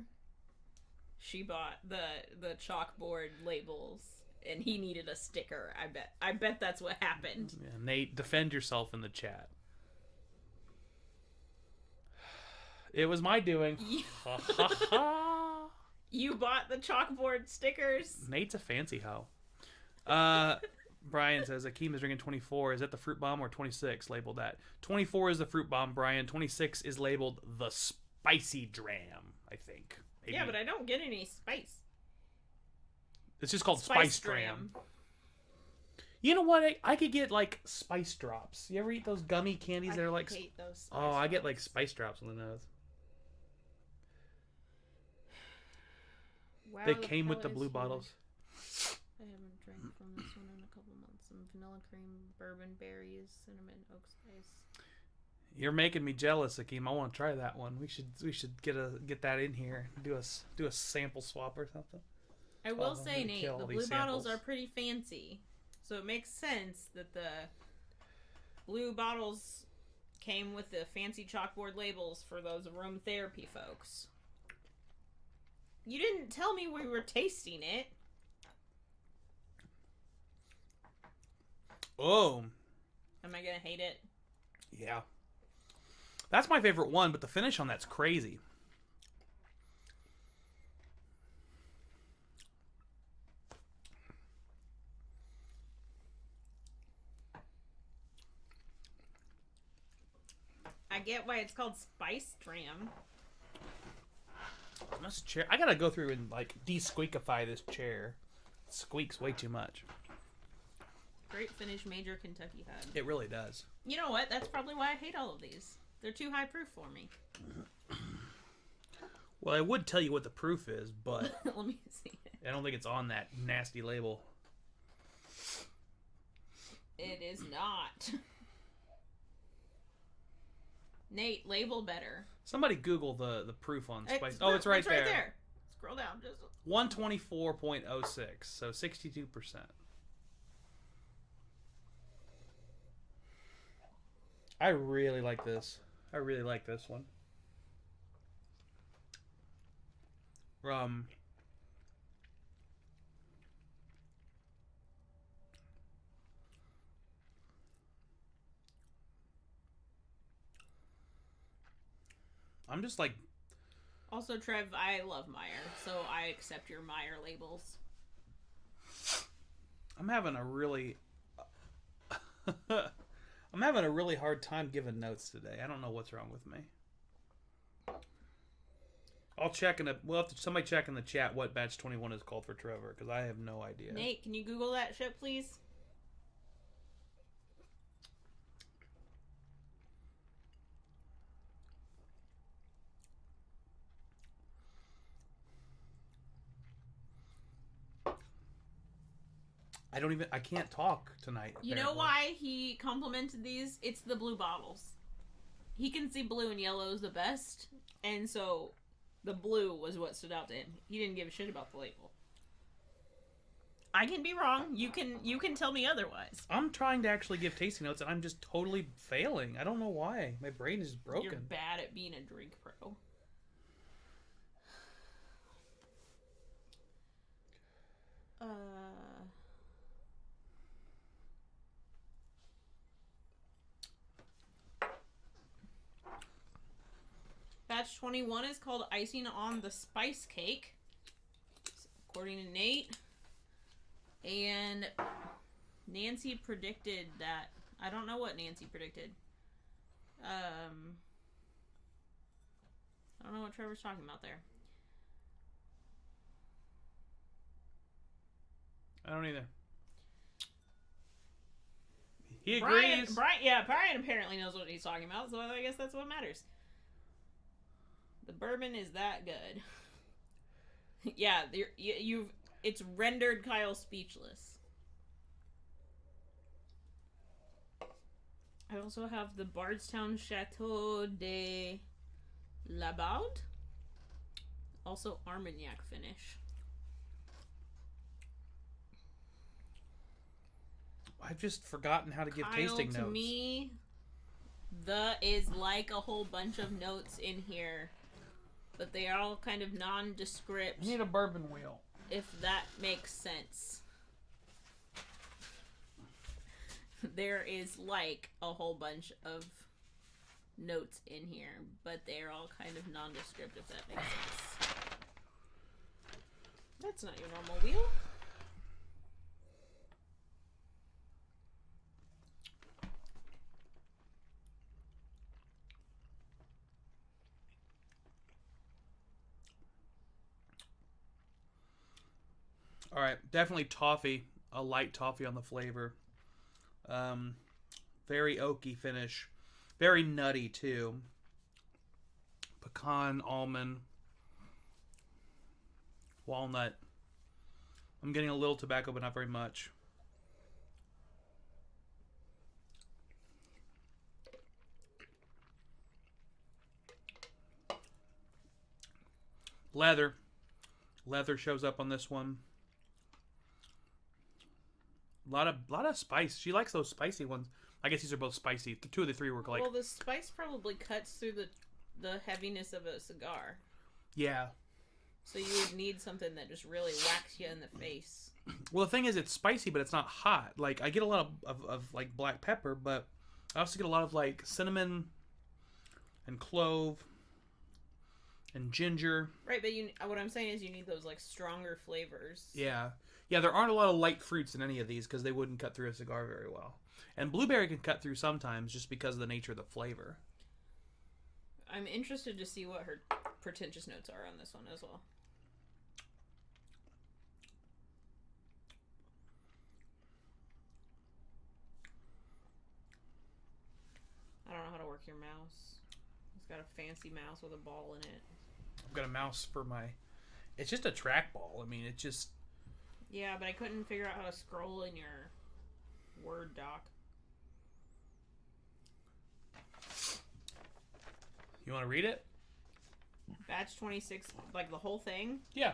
She bought the chalkboard labels, and he needed a sticker. I bet that's what happened. Yeah, Nate, defend yourself in the chat. It was my doing. You bought the chalkboard stickers. Nate's a fancy hoe. Brian says, Akeem is drinking 24. Is that the fruit bomb or 26? Labeled that. 24 is the fruit bomb, Brian. 26 is labeled the spicy dram, I think. Maybe. Yeah, but I don't get any spice. It's just called Spice Dram. You know what? I could get like spice drops. You ever eat those gummy candies that are like... I hate those spice I drops. get like spice drops on the nose. Wow, They came with the blue huge. bottles. I haven't drank from this one in a couple months. Some vanilla cream, bourbon berries, cinnamon, oak spice. You're making me jealous, Akeem. I want to try that one. We should get that in here. Do a sample swap or something. I will say, Nate, the blue bottles are pretty fancy, so it makes sense that the blue bottles came with the fancy chalkboard labels for those aromatherapy folks. You didn't tell me we were tasting it. Oh. Am I gonna hate it? Yeah. That's my favorite one, but the finish on that's crazy. I get why it's called Spice Dram. This chair, I gotta go through and like de-squeakify this chair. It squeaks way too much. Great finish, Major Kentucky Head. It really does. You know what? That's probably why I hate all of these. They're too high proof for me. Well, I would tell you what the proof is, but Let me see it. I don't think it's on that nasty label. It is not. Nate, label better. Somebody Google the proof on spice. Oh, it's right there. Scroll down. Just 124.06, so 62%. I really like this. I really like this one. I'm just like... Also, Trev, I love Meyer, so I accept your Meyer labels. I'm having a really... I'm having a really hard time giving notes today. I don't know what's wrong with me. I'll check we'll have to somebody check in the chat what batch 21 is called for Trevor, because I have no idea. Nate, can you Google that shit, please? I can't talk tonight. You know why he complimented these? It's the blue bottles. He can see blue and yellow is the best, and so the blue was what stood out to him. He didn't give a shit about the label. I can be wrong. You can tell me otherwise. I'm trying to actually give tasting notes, and I'm just totally failing. I don't know why. My brain is broken. You're bad at being a drink pro. Batch 21 is called Icing on the Spice Cake, according to Nate. And Nancy predicted that. I don't know what Nancy predicted. I don't know what Trevor's talking about there. I don't either. He agrees. Brian apparently knows what he's talking about, so I guess that's what matters. The bourbon is that good. Yeah, it's rendered Kyle speechless. I also have the Bardstown Chateau de Labaude. Also Armagnac finish. I've just forgotten how to give Kyle, tasting notes. To me, the is like a whole bunch of notes in here, but they are all kind of nondescript. I need a bourbon wheel. If that makes sense. There is like a whole bunch of notes in here, but they're all kind of nondescript, if that makes sense. That's not your normal wheel. All right, definitely toffee, a light toffee on the flavor. Very oaky finish, very nutty too. Pecan, almond, walnut. I'm getting a little tobacco, but not very much. Leather shows up on this one. A lot of spice. She likes those spicy ones. I guess these are both spicy. The two of the three were like. Well, the spice probably cuts through the heaviness of a cigar. Yeah. So you would need something that just really whacks you in the face. Well, the thing is, it's spicy, but it's not hot. Like, I get a lot of like black pepper, but I also get a lot of like cinnamon and clove and ginger. Right, but what I'm saying is you need those like stronger flavors. Yeah. Yeah, there aren't a lot of light fruits in any of these because they wouldn't cut through a cigar very well. And blueberry can cut through sometimes just because of the nature of the flavor. I'm interested to see what her pretentious notes are on this one as well. I don't know how to work your mouse. It's got a fancy mouse with a ball in it. I've got a mouse for my... It's just a trackball. I mean, it just... Yeah, but I couldn't figure out how to scroll in your Word doc. You want to read it? Batch 26, like the whole thing? Yeah.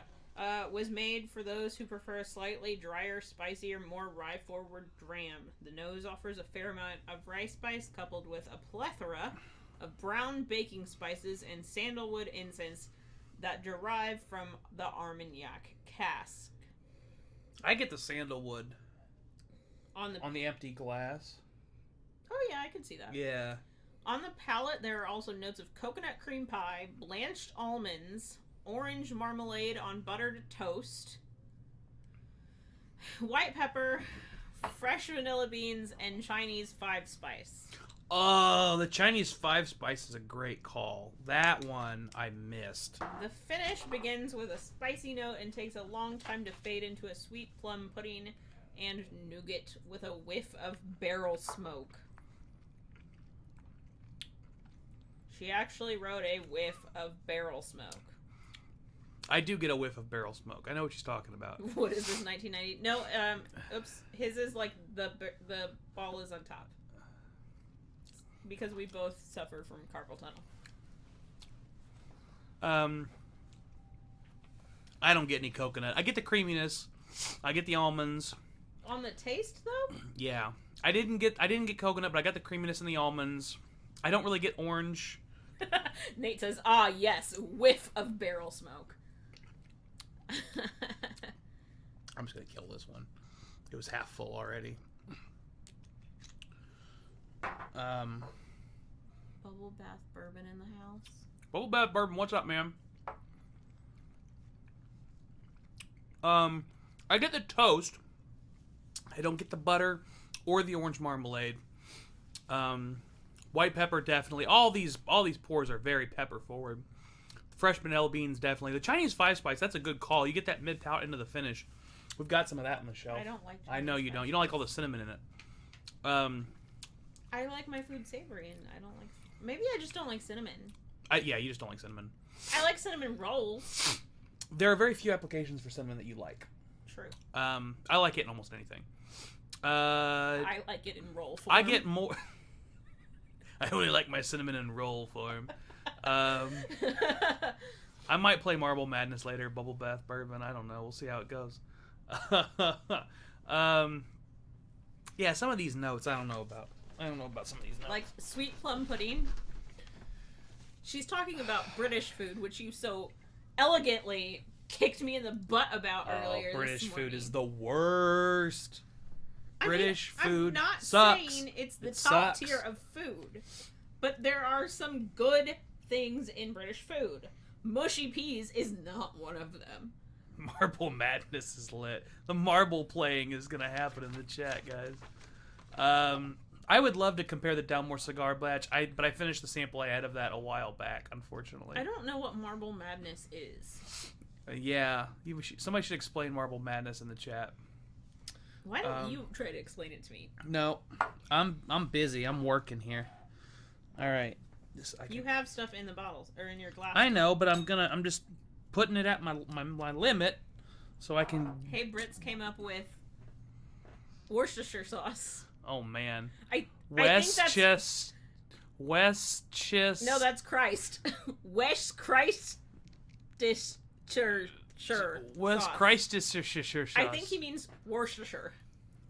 Was made for those who prefer a slightly drier, spicier, more rye-forward dram. The nose offers a fair amount of rice spice coupled with a plethora of brown baking spices and sandalwood incense that derive from the Armagnac cask. I get the sandalwood on the empty glass. Oh yeah, I can see that. Yeah. On the palate, there are also notes of coconut cream pie, blanched almonds, orange marmalade on buttered toast, white pepper, fresh vanilla beans, and Chinese 5-spice. Oh, the Chinese 5-spice is a great call. That one I missed. The finish begins with a spicy note and takes a long time to fade into a sweet plum pudding and nougat with a whiff of barrel smoke. She actually wrote a whiff of barrel smoke. I do get a whiff of barrel smoke. I know what she's talking about. What is this, 1990? No, oops. His is like the ball is on top. Because we both suffer from carpal tunnel. I don't get any coconut. I get the creaminess. I get the almonds. On the taste, though? Yeah. I didn't get coconut, but I got the creaminess in the almonds. I don't really get orange. Nate says, "Ah, yes, whiff of barrel smoke." I'm just gonna kill this one. It was half full already. Bubble bath bourbon in the house. Bubble bath bourbon, what's up, man? I get the toast. I don't get the butter or the orange marmalade. White pepper, definitely. All these pours are very pepper forward. Fresh vanilla beans, definitely. The Chinese 5-spice, that's a good call. You get that mid-palate into the finish. We've got some of that on the shelf. I don't like Chinese I know you don't. You don't like all the cinnamon in it. I like my food savory, and I don't like... Maybe I just don't like cinnamon. Yeah, you just don't like cinnamon. I like cinnamon rolls. There are very few applications for cinnamon that you like. True. I like it in almost anything. I like it in roll form. I get more... I only like my cinnamon in roll form. I might play Marble Madness later, Bubble Bath Bourbon. I don't know. We'll see how it goes. Yeah, some of these notes I don't know about. I don't know about some of these notes. Like sweet plum pudding. She's talking about British food, which you so elegantly kicked me in the butt about earlier. British this morning. food is the worst. British food I'm not sucks. saying it's the It top sucks. tier of food, but there are some good things in British food. Mushy peas is not one of them. Marble Madness is lit. The marble playing is gonna happen in the chat, guys. I would love to compare the Dalmore cigar batch, but I finished the sample I had of that a while back, unfortunately. I don't know what Marble Madness is. Yeah, somebody should explain Marble Madness in the chat. Why don't you try to explain it to me? No, I'm busy. I'm working here. All right. You have stuff in the bottles or in your glass. I know, but I'm just putting it at my limit, so I can. Hey, Brits came up with Worcestershire sauce. Oh man. I think that's... Westchester. No, that's Christ. West Christ. West Christchurch. I think he means Worcestershire.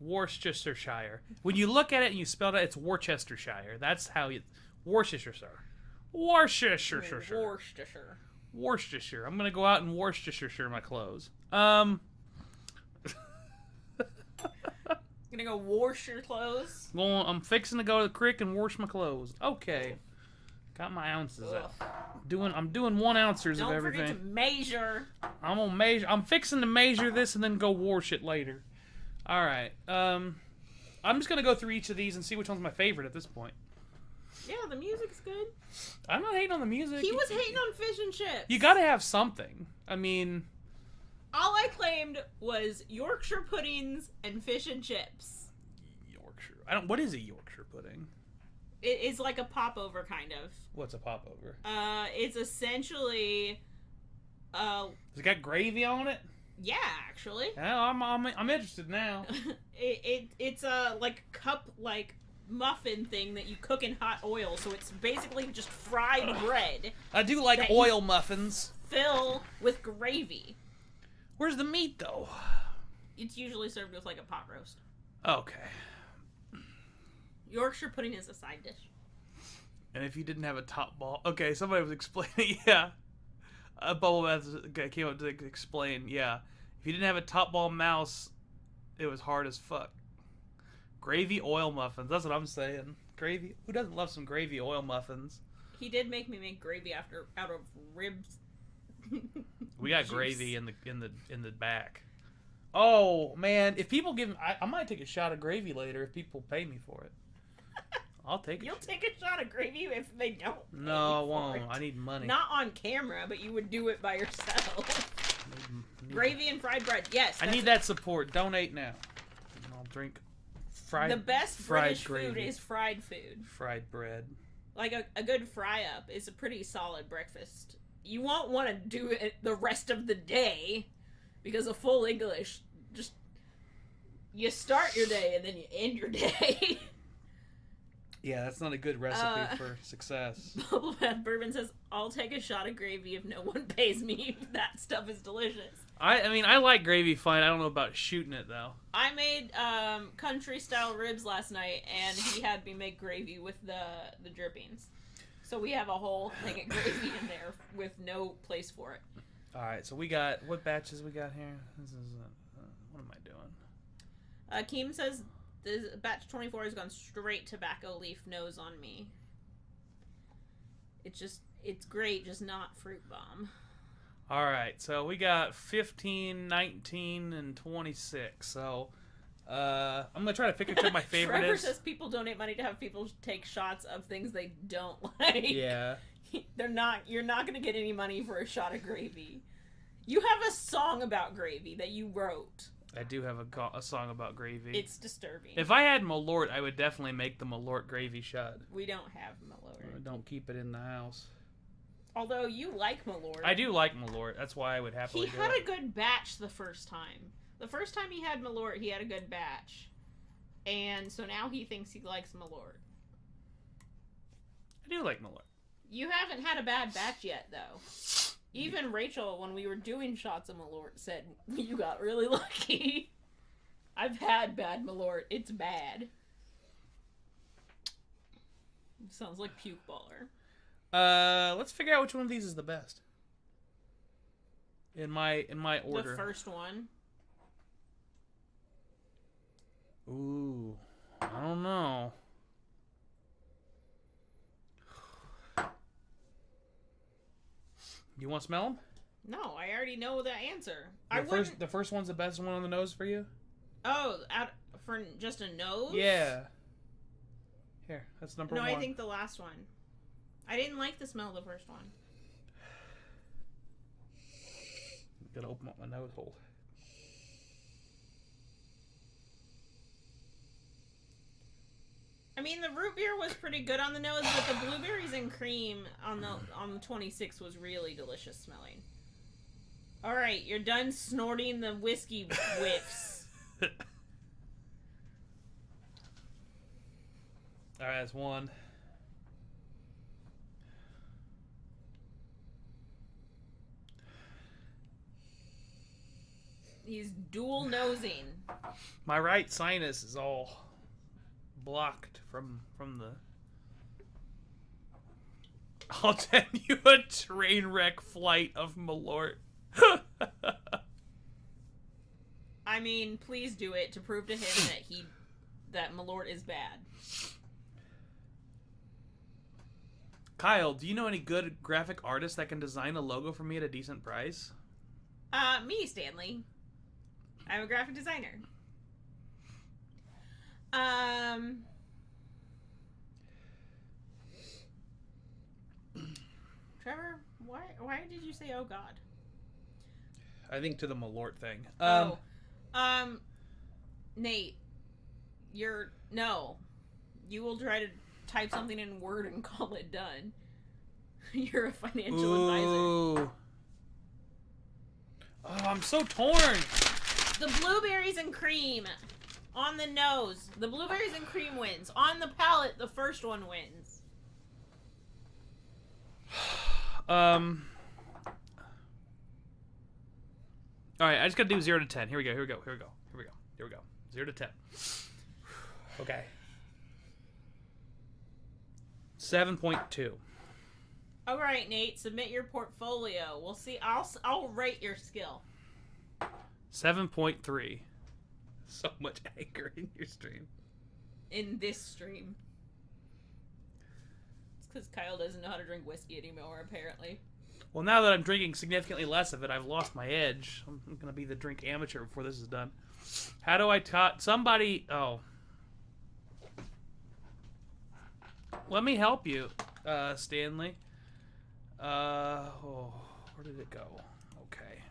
Worcestershire. When you look at it and you spell it, it's Worcestershire. That's how you. Worcestershire. Worcestershire. Worcestershire. I'm gonna go out and Worcestershire my clothes. Gonna go wash your clothes. I'm fixing to go to the creek and wash my clothes. Okay. Got my ounces out. I'm doing 1 ounces of everything. Don't forget to measure. I'm gonna measure. I'm fixing to measure this and then go wash it later. All right. I'm just gonna go through each of these and see which one's my favorite at this point. Yeah, the music's good. I'm not hating on the music. He was hating on fish and chips. You gotta have something. I mean, all I claimed was Yorkshire puddings and fish and chips. Yorkshire. What is a Yorkshire pudding? It is like a popover, kind of. What's a popover? It's essentially, Has it got gravy on it? Yeah, actually. Yeah, I'm interested now. It's a like cup like muffin thing that you cook in hot oil, so it's basically just fried bread. I do like oil muffins. Fill with gravy. Where's the meat though? It's usually served with like a pot roast. Okay. Yorkshire pudding is a side dish. And if you didn't have a top ball... Okay, somebody was explaining, yeah. Bubble Bath came up to explain, yeah. If you didn't have a top ball mouse, it was hard as fuck. Gravy oil muffins, that's what I'm saying. Gravy, who doesn't love some gravy oil muffins? He did make me make gravy out of ribs. We got gravy in the back. Oh, man, if people give... I might take a shot of gravy later if people pay me for it. I'll take it. You'll take a shot of gravy if they don't. No, I won't. I need money. Not on camera, but you would do it by yourself. Gravy and fried bread. Yes. I need that support. Donate now. And I'll drink the best British food is fried food. Fried bread. Like a good fry up is a pretty solid breakfast you won't want to do it the rest of the day, because a full English, just, you start your day and then you end your day. Yeah, that's not a good recipe for success. Bubble Bath Bourbon says, I'll take a shot of gravy if no one pays me. That stuff is delicious. I mean, I like gravy fine. I don't know about shooting it, though. I made country-style ribs last night, and he had me make gravy with the drippings. So we have a whole thing of gravy in there with no place for it. All right, so we got... What batches we got here? This is... what am I doing? Keem says... This batch 24 has gone straight tobacco leaf nose on me. It's great, just not fruit bomb. All right, so we got 15, 19, and 26. So I'm going to try to figure out what my favorite Trevor is. says people donate money to have people take shots of things they don't like. Yeah. You're not going to get any money for a shot of gravy. You have a song about gravy that you wrote. I do have a song about gravy. It's disturbing. If I had Malort, I would definitely make the Malort gravy shot. We don't have Malort. Don't keep it in the house. Although you like Malort. I do like Malort. That's why I would happily do it. He had a good batch the first time. The first time he had Malort, he had a good batch. And so now he thinks he likes Malort. I do like Malort. You haven't had a bad batch yet, though. Even Rachel, when we were doing shots of Malort, said, you got really lucky. I've had bad Malort. It's bad. Sounds like Puke Baller. Let's figure out which one of these is the best. In my order. The first one. Ooh. I don't know. You want to smell them? No, I already know the answer. The first one's the best one on the nose for you? Oh, for just a nose? Yeah. Here, that's number one. No, I think the last one. I didn't like the smell of the first one. Gotta open up my nose hole. I mean, the root beer was pretty good on the nose, but the blueberries and cream on the 26 was really delicious smelling. All right, you're done snorting the whiskey whiffs. All right, that's one. He's dual nosing. My right sinus is all blocked from the... I'll send you a train wreck flight of Malort. I mean, please do it to prove to him that Malort is bad. Kyle, do you know any good graphic artists that can design a logo for me at a decent price? Me, Stanley. I'm a graphic designer. Trevor, why did you say, oh God? I think to the Malort thing. Nate, you will try to type something in Word and call it done. You're a financial advisor. Oh, I'm so torn. The blueberries and cream on the nose. The blueberries and cream wins. On the palate, the first one wins. All right, I just gotta do 0 to 10. Here we go. 0 to 10. Okay. 7.2. All right, Nate, submit your portfolio. We'll see. I'll rate your skill. 7.3. So much anger in your stream. In this stream. It's because Kyle doesn't know how to drink whiskey anymore, apparently. Well, now that I'm drinking significantly less of it, I've lost my edge. I'm going to be the drink amateur before this is done. How do I somebody... Oh. Let me help you, Stanley. Where did it go? Okay.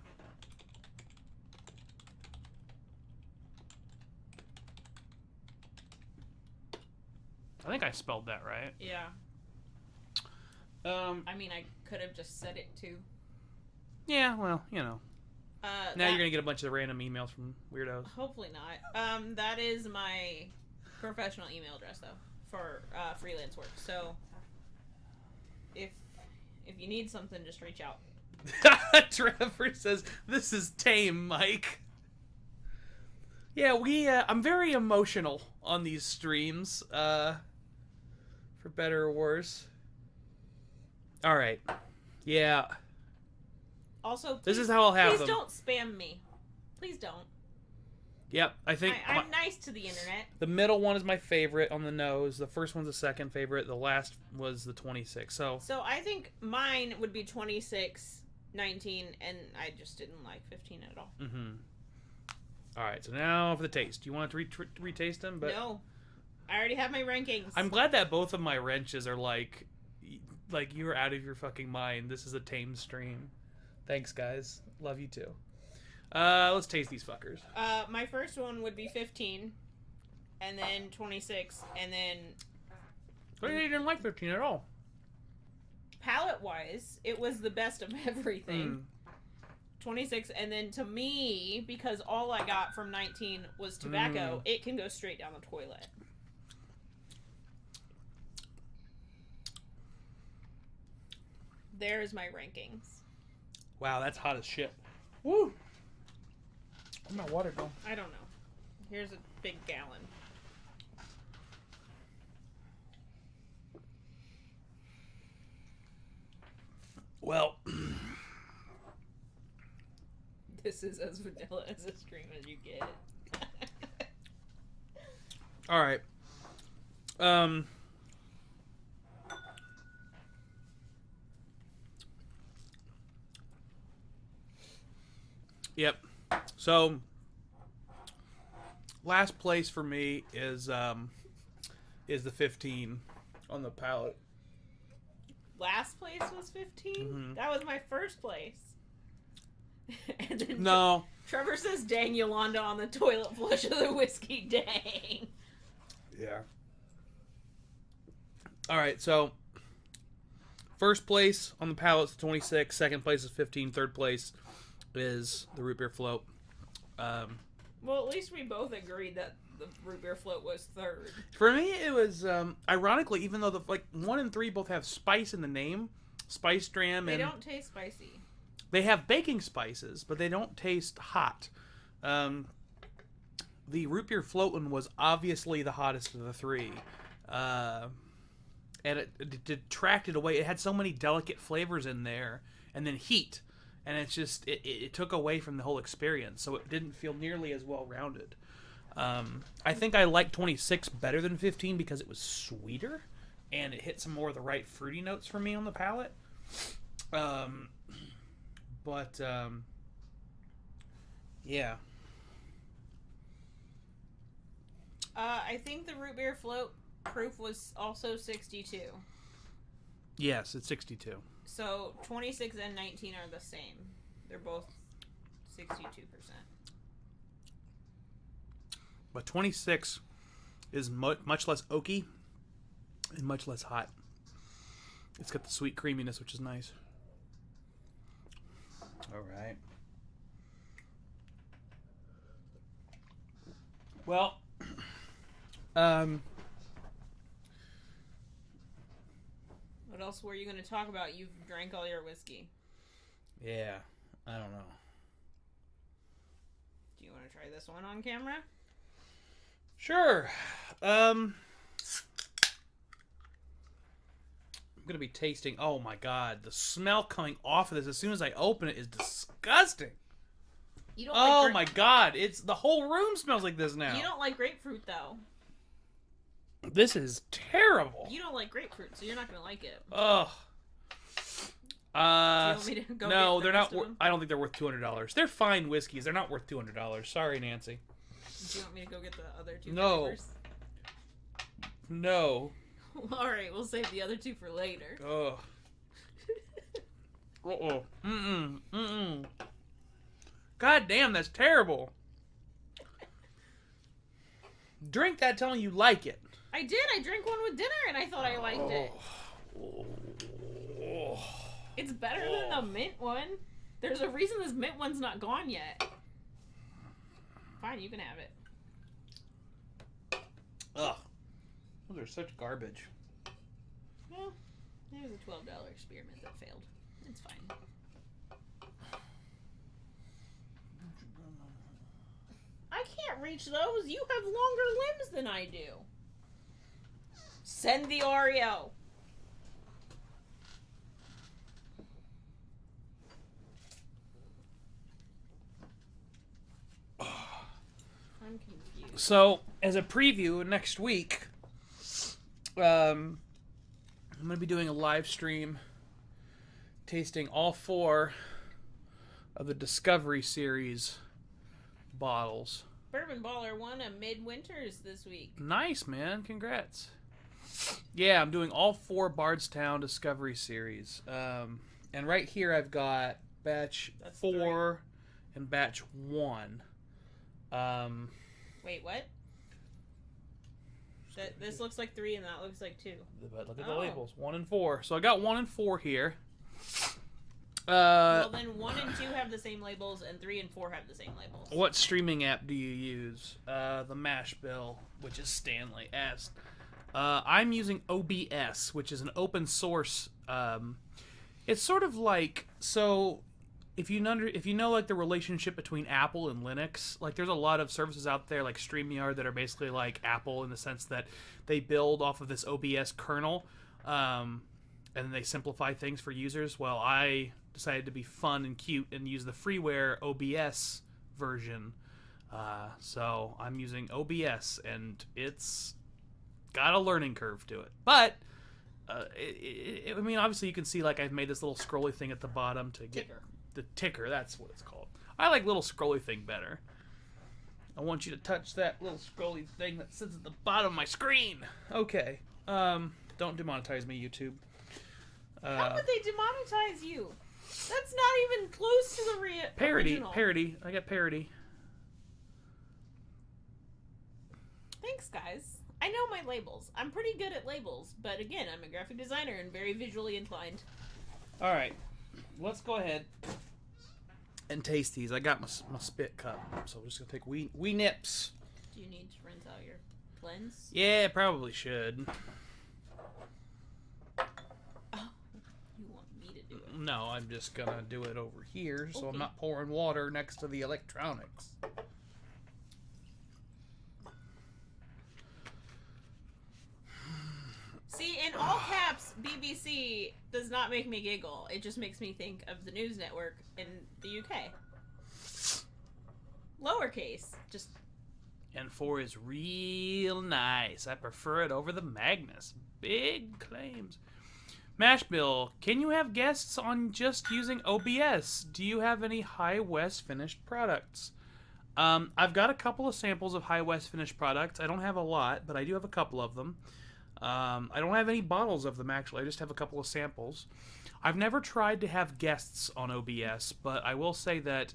I think I spelled that right. Yeah. I mean, I could have just said it too. Yeah, well, you know. Now you're gonna get a bunch of random emails from weirdos. Hopefully not. That is my professional email address though for freelance work. So if you need something, just reach out. Trevor says, "This is tame, Mike." Yeah, I'm very emotional on these streams, for better or worse. All right. Yeah. Also, please, this is how I'll have them. Please don't spam me. Please don't. Yep, I think I'm nice to the internet. The middle one is my favorite on the nose. The first one's the second favorite. The last was the 26. So I think mine would be 26, 19, and I just didn't like 15 at all. Mm-hmm. All right, so now for the taste. You want to retaste them? But no, I already have my rankings. I'm glad that both of my wrenches are like you're out of your fucking mind. This is a tame stream. Thanks, guys. Love you too. Let's taste these fuckers. My first one would be 15, and then 26, and then... But you didn't like 15 at all. Palate-wise, it was the best of everything. 26, and then to me, because all I got from 19 was tobacco, it can go straight down the toilet. There's my rankings. Wow, that's hot as shit. Woo! Where'd my water go? I don't know. Here's a big gallon. Well, this is as vanilla as a stream as you get. All right. Yep. So, last place for me is the 15 on the palate. Last place was 15? Mm-hmm. That was my first place. And then No. Trevor says, "Dang, Yolanda on the toilet flush of the whiskey, dang." Yeah. All right, so first place on the palate is 26, second place is 15, third place is the root beer float. Well, at least we both agreed that the root beer float was third. For me, it was ironically, even though the 1 and 3 both have spice in the name, spice dram, they and don't taste spicy. they have baking spices, but they don't taste hot. The root beer float one was obviously the hottest of the three, and it detracted away. It had so many delicate flavors in there, and then heat. And it's just, it took away from the whole experience, so it didn't feel nearly as well-rounded. I think I like 26 better than 15 because it was sweeter, and it hit some more of the right fruity notes for me on the palate. Yeah. I think the root beer float proof was also 62. Yes, it's 62. So 26 and 19 are the same. They're both 62%. But 26 is much less oaky and much less hot. It's got the sweet creaminess, which is nice. All right. Well, what else were you going to talk about? You've drank all your whiskey. Yeah, I don't know. Do you want to try this one on camera? Sure. I'm going to be tasting... Oh, my God. The smell coming off of this as soon as I open it is disgusting. You don't like my God. It's the whole room smells like this now. You don't like grapefruit, though. This is terrible. You don't like grapefruit, so you're not going to like it. Ugh. Do you want me to go no, get they're the not. rest of them? I don't think they're worth $200. They're fine whiskeys. They're not worth $200. Sorry, Nancy. Do you want me to go get the other two No. flavors? No. All right, we'll save the other two for later. Ugh. Uh-oh. Mm-mm. God damn, that's terrible. Drink that telling you like it. I did. I drank one with dinner, and I thought I liked it. Oh. It's better than the mint one. There's a reason this mint one's not gone yet. Fine, you can have it. Ugh. Those are such garbage. Well, it was a $12 experiment that failed. It's fine. I can't reach those. You have longer limbs than I do. Send the Oreo. I'm confused. So, as a preview, next week, I'm going to be doing a live stream tasting all 4 of the Discovery Series bottles. Bourbon Baller won a Midwinters this week. Nice, man. Congrats. Yeah, I'm doing all 4 Bardstown Discovery Series. And right here I've got batch 4 and batch 1. Wait, what? This looks like 3 and that looks like 2. But look at the labels. 1 and 4. So I got 1 and 4 here. Well, then 1 and 2 have the same labels, and 3 and 4 have the same labels. What streaming app do you use? The Mash Bill, which is Stanley asked. I'm using OBS, which is an open source. It's sort of like, so if you know like the relationship between Apple and Linux, like there's a lot of services out there like StreamYard that are basically like Apple in the sense that they build off of this OBS kernel, and then they simplify things for users. Well, I decided to be fun and cute and use the freeware OBS version. So I'm using OBS, and it's got a learning curve to it. But, I mean, obviously you can see, like, I've made this little scrolly thing at the bottom to get the ticker. That's what it's called. I like little scrolly thing better. I want you to touch that little scrolly thing that sits at the bottom of my screen. Okay. Don't demonetize me, YouTube. How would they demonetize you? That's not even close to the original. Parody. I got parody. Thanks, guys. I know my labels. I'm pretty good at labels, but again, I'm a graphic designer and very visually inclined. All right, let's go ahead and taste these. I got my spit cup, so we're just gonna take wee nips. Do you need to rinse out your blends? Yeah, probably should. No, I'm just gonna do it over here, so I'm not pouring water next to the electronics. See, in all caps, BBC does not make me giggle. It just makes me think of the news network in the UK. Lowercase, just... N4 is real nice. I prefer it over the Magnus. Big claims. Mashbill, can you have guests on just using OBS? Do you have any High West finished products? I've got a couple of samples of High West finished products. I don't have a lot, but I do have a couple of them. I don't have any bottles of them, actually. I just have a couple of samples. I've never tried to have guests on OBS, but I will say that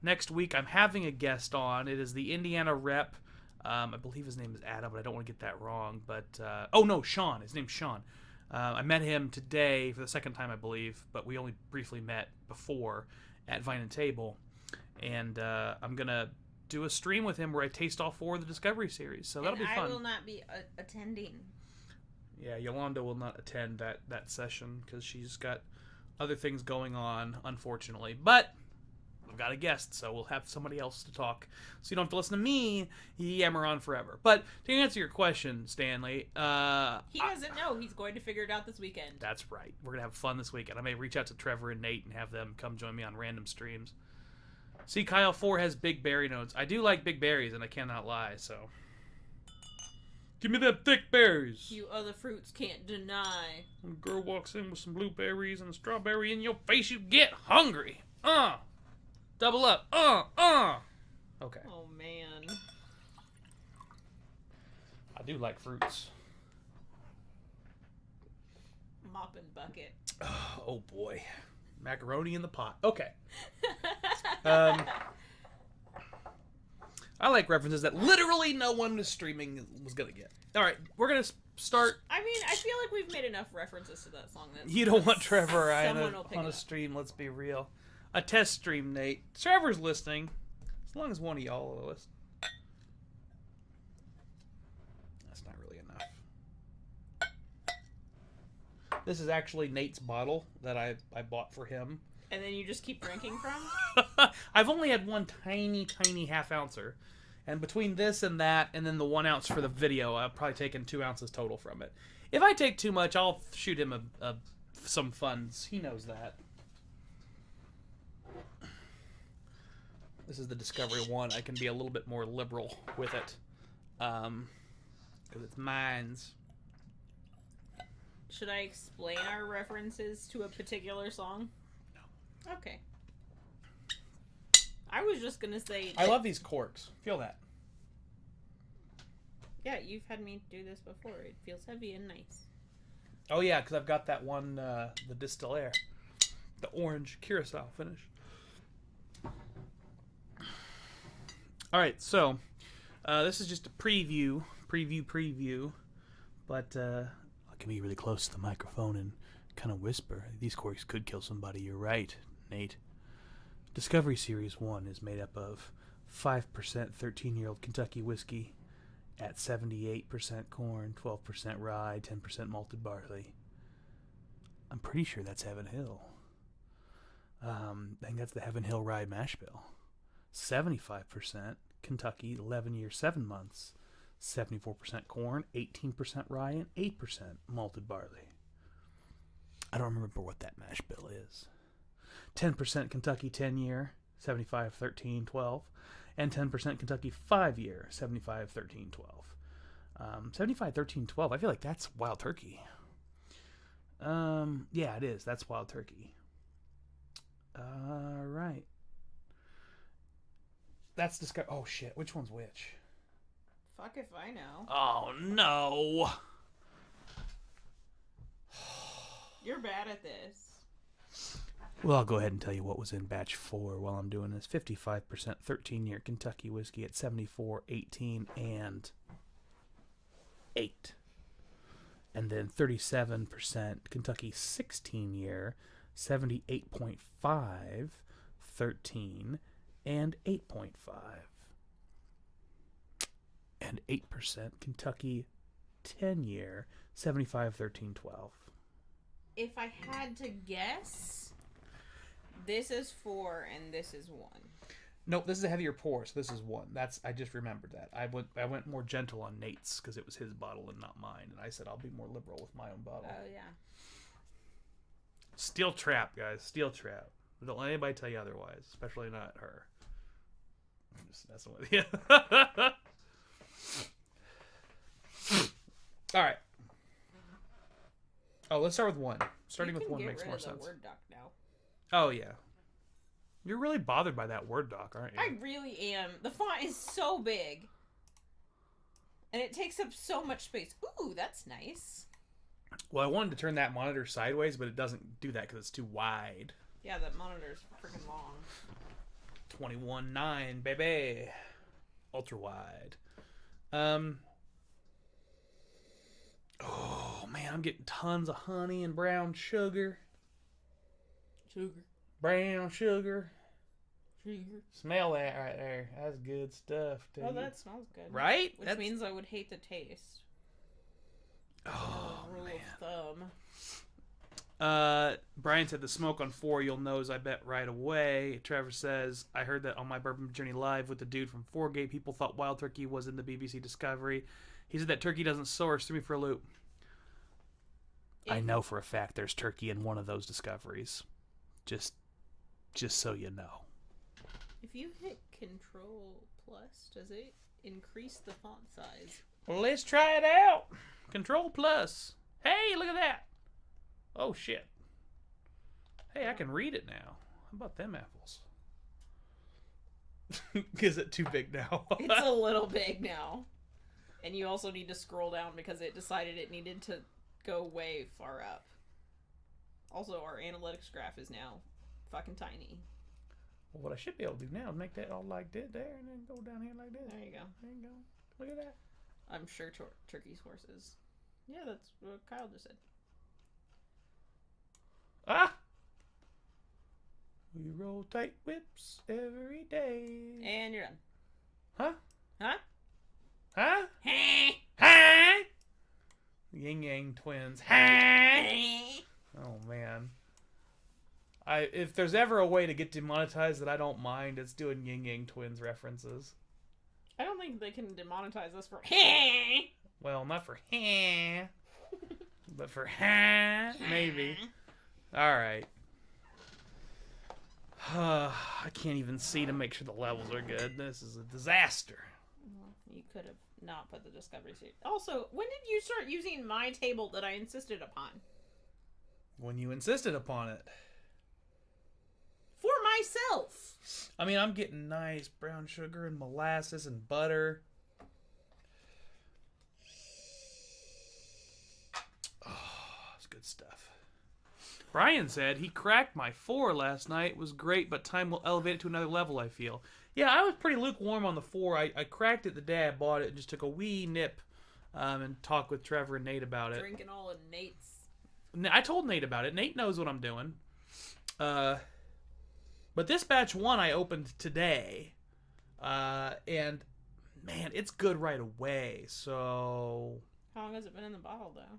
next week I'm having a guest on. It is the Indiana rep. I believe his name is Adam, but I don't want to get that wrong. But oh, no, Sean. His name's Sean. I met him today for the second time, I believe, but we only briefly met before at Vine and Table. And I'm going to do a stream with him where I taste all 4 of the Discovery Series. So that'll be fun. I will not be attending. Yeah, Yolanda will not attend that session because she's got other things going on, unfortunately. But I've got a guest, so we'll have somebody else to talk. So you don't have to listen to me yammer on forever. But to answer your question, Stanley... he doesn't know. He's going to figure it out this weekend. That's right. We're going to have fun this weekend. I may reach out to Trevor and Nate and have them come join me on random streams. See, Kyle 4 has big berry notes. I do like big berries, and I cannot lie, so... Give me that thick berries. You other fruits can't deny. When a girl walks in with some blueberries and a strawberry in your face, you get hungry. Double up. Okay. Oh, man. I do like fruits. Mop and bucket. Oh, boy. Macaroni in the pot. Okay. I like references that literally no one is streaming was going to get. All right, we're going to start. I mean, I feel like we've made enough references to that song. That You don't want Trevor someone will pick on it a up. stream. Let's be real. A test stream, Nate. Trevor's listening. As long as one of y'all will listen. That's not really enough. This is actually Nate's bottle that I bought for him. And then you just keep drinking from? I've only had one tiny half ouncer. And between this and that, and then the 1 ounce for the video, I've probably taken 2 ounces total from it. If I take too much, I'll shoot him some funds. He knows that. This is the Discovery one. I can be a little bit more liberal with it. Because it's mine's. Should I explain our references to a particular song? No. Okay. I was just going to say... I love these corks. Feel that. Yeah, you've had me do this before. It feels heavy and nice. Oh, yeah, because I've got that one, the Distillère. The orange Curacao finish. All right, so this is just a preview. But I can be really close to the microphone and kind of whisper. These corks could kill somebody. You're right, Nate. Discovery Series 1 is made up of 5% 13-year-old Kentucky whiskey at 78% corn, 12% rye, 10% malted barley. I'm pretty sure that's Heaven Hill. I think that's the Heaven Hill Rye Mash Bill. 75% Kentucky, 11 years, 7 months. 74% corn, 18% rye, and 8% malted barley. I don't remember what that mash bill is. 10% Kentucky 10-year, 75, 13, 12. And 10% Kentucky 5-year, 75, 13, 12. 75, 13, 12. I feel like that's Wild Turkey. Yeah, it is. That's Wild Turkey. Right. That's Discovery. Oh, shit. Which one's which? Fuck if I know. Oh, no. You're bad at this. Well, I'll go ahead and tell you what was in batch 4 while I'm doing this. 55% 13-year Kentucky whiskey at 74, 18, and 8. And then 37% Kentucky 16-year, 78.5, 13, and 8.5. And 8% Kentucky 10-year, 75, 13, 12. If I had to guess, this is 4 and this is 1. Nope, this is a heavier pour, so this is 1. I just remembered that. I went more gentle on Nate's because it was his bottle and not mine, and I said I'll be more liberal with my own bottle. Oh yeah. Steel trap, guys. Steel trap. Don't let anybody tell you otherwise, especially not her. I'm just messing with you. All right. Oh, let's start with 1. Starting with 1 makes more sense. Word doc now. Oh yeah. You're really bothered by that Word doc, aren't you? I really am. The font is so big. And it takes up so much space. Ooh, that's nice. Well, I wanted to turn that monitor sideways, but it doesn't do that because it's too wide. Yeah, that monitor's freaking long. 21.9, baby. Ultra wide. Oh, man, I'm getting tons of honey and brown sugar. Brown sugar. Smell that right there. That's good stuff, dude. Oh, that smells good. Right? Which means I would hate the taste. Oh, rule man. of thumb. Brian said the smoke on 4 you'll nose, I bet, right away. Trevor says, I heard that on my Bourbon Journey Live with the dude from Foregate. People thought Wild Turkey was in the BBC Discovery. He said that turkey doesn't source. Threw me for a loop. I know for a fact there's turkey in one of those discoveries. Just so you know. If you hit Control Plus, does it increase the font size? Well, let's try it out. Control Plus. Hey, look at that. Oh, shit. Hey, I can read it now. How about them apples? Is it too big now? It's a little big now. And you also need to scroll down because it decided it needed to go way far up. Also, our analytics graph is now fucking tiny. Well, what I should be able to do now is make that all like that there and then go down here like this. There you go. There you go. Look at that. I'm sure turkey sources. Yeah, that's what Kyle just said. Ah! We roll tight whips every day. And you're done. Huh? Huh? Huh? Hey! Huh? Yin Yang Twins. Huh? Oh, man. If there's ever a way to get demonetized that I don't mind, it's doing Yin Yang Twins references. I don't think they can demonetize us for Well, not for but for maybe. Alright. I can't even see to make sure the levels are good. This is a disaster. You could have not put the discovery seat. Also, when did you start using my table that I insisted upon? When you insisted upon it. For myself. I mean, I'm getting nice brown sugar and molasses and butter. Oh, it's good stuff. Brian said he cracked my 4 last night. It was great, but time will elevate it to another level, I feel. Yeah, I was pretty lukewarm on the 4. I cracked it the day I bought it and just took a wee nip and talked with Trevor and Nate about it. Drinking all of Nate's. I told Nate about it. Nate knows what I'm doing. But this batch 1 I opened today. And, man, it's good right away. So... How long has it been in the bottle, though?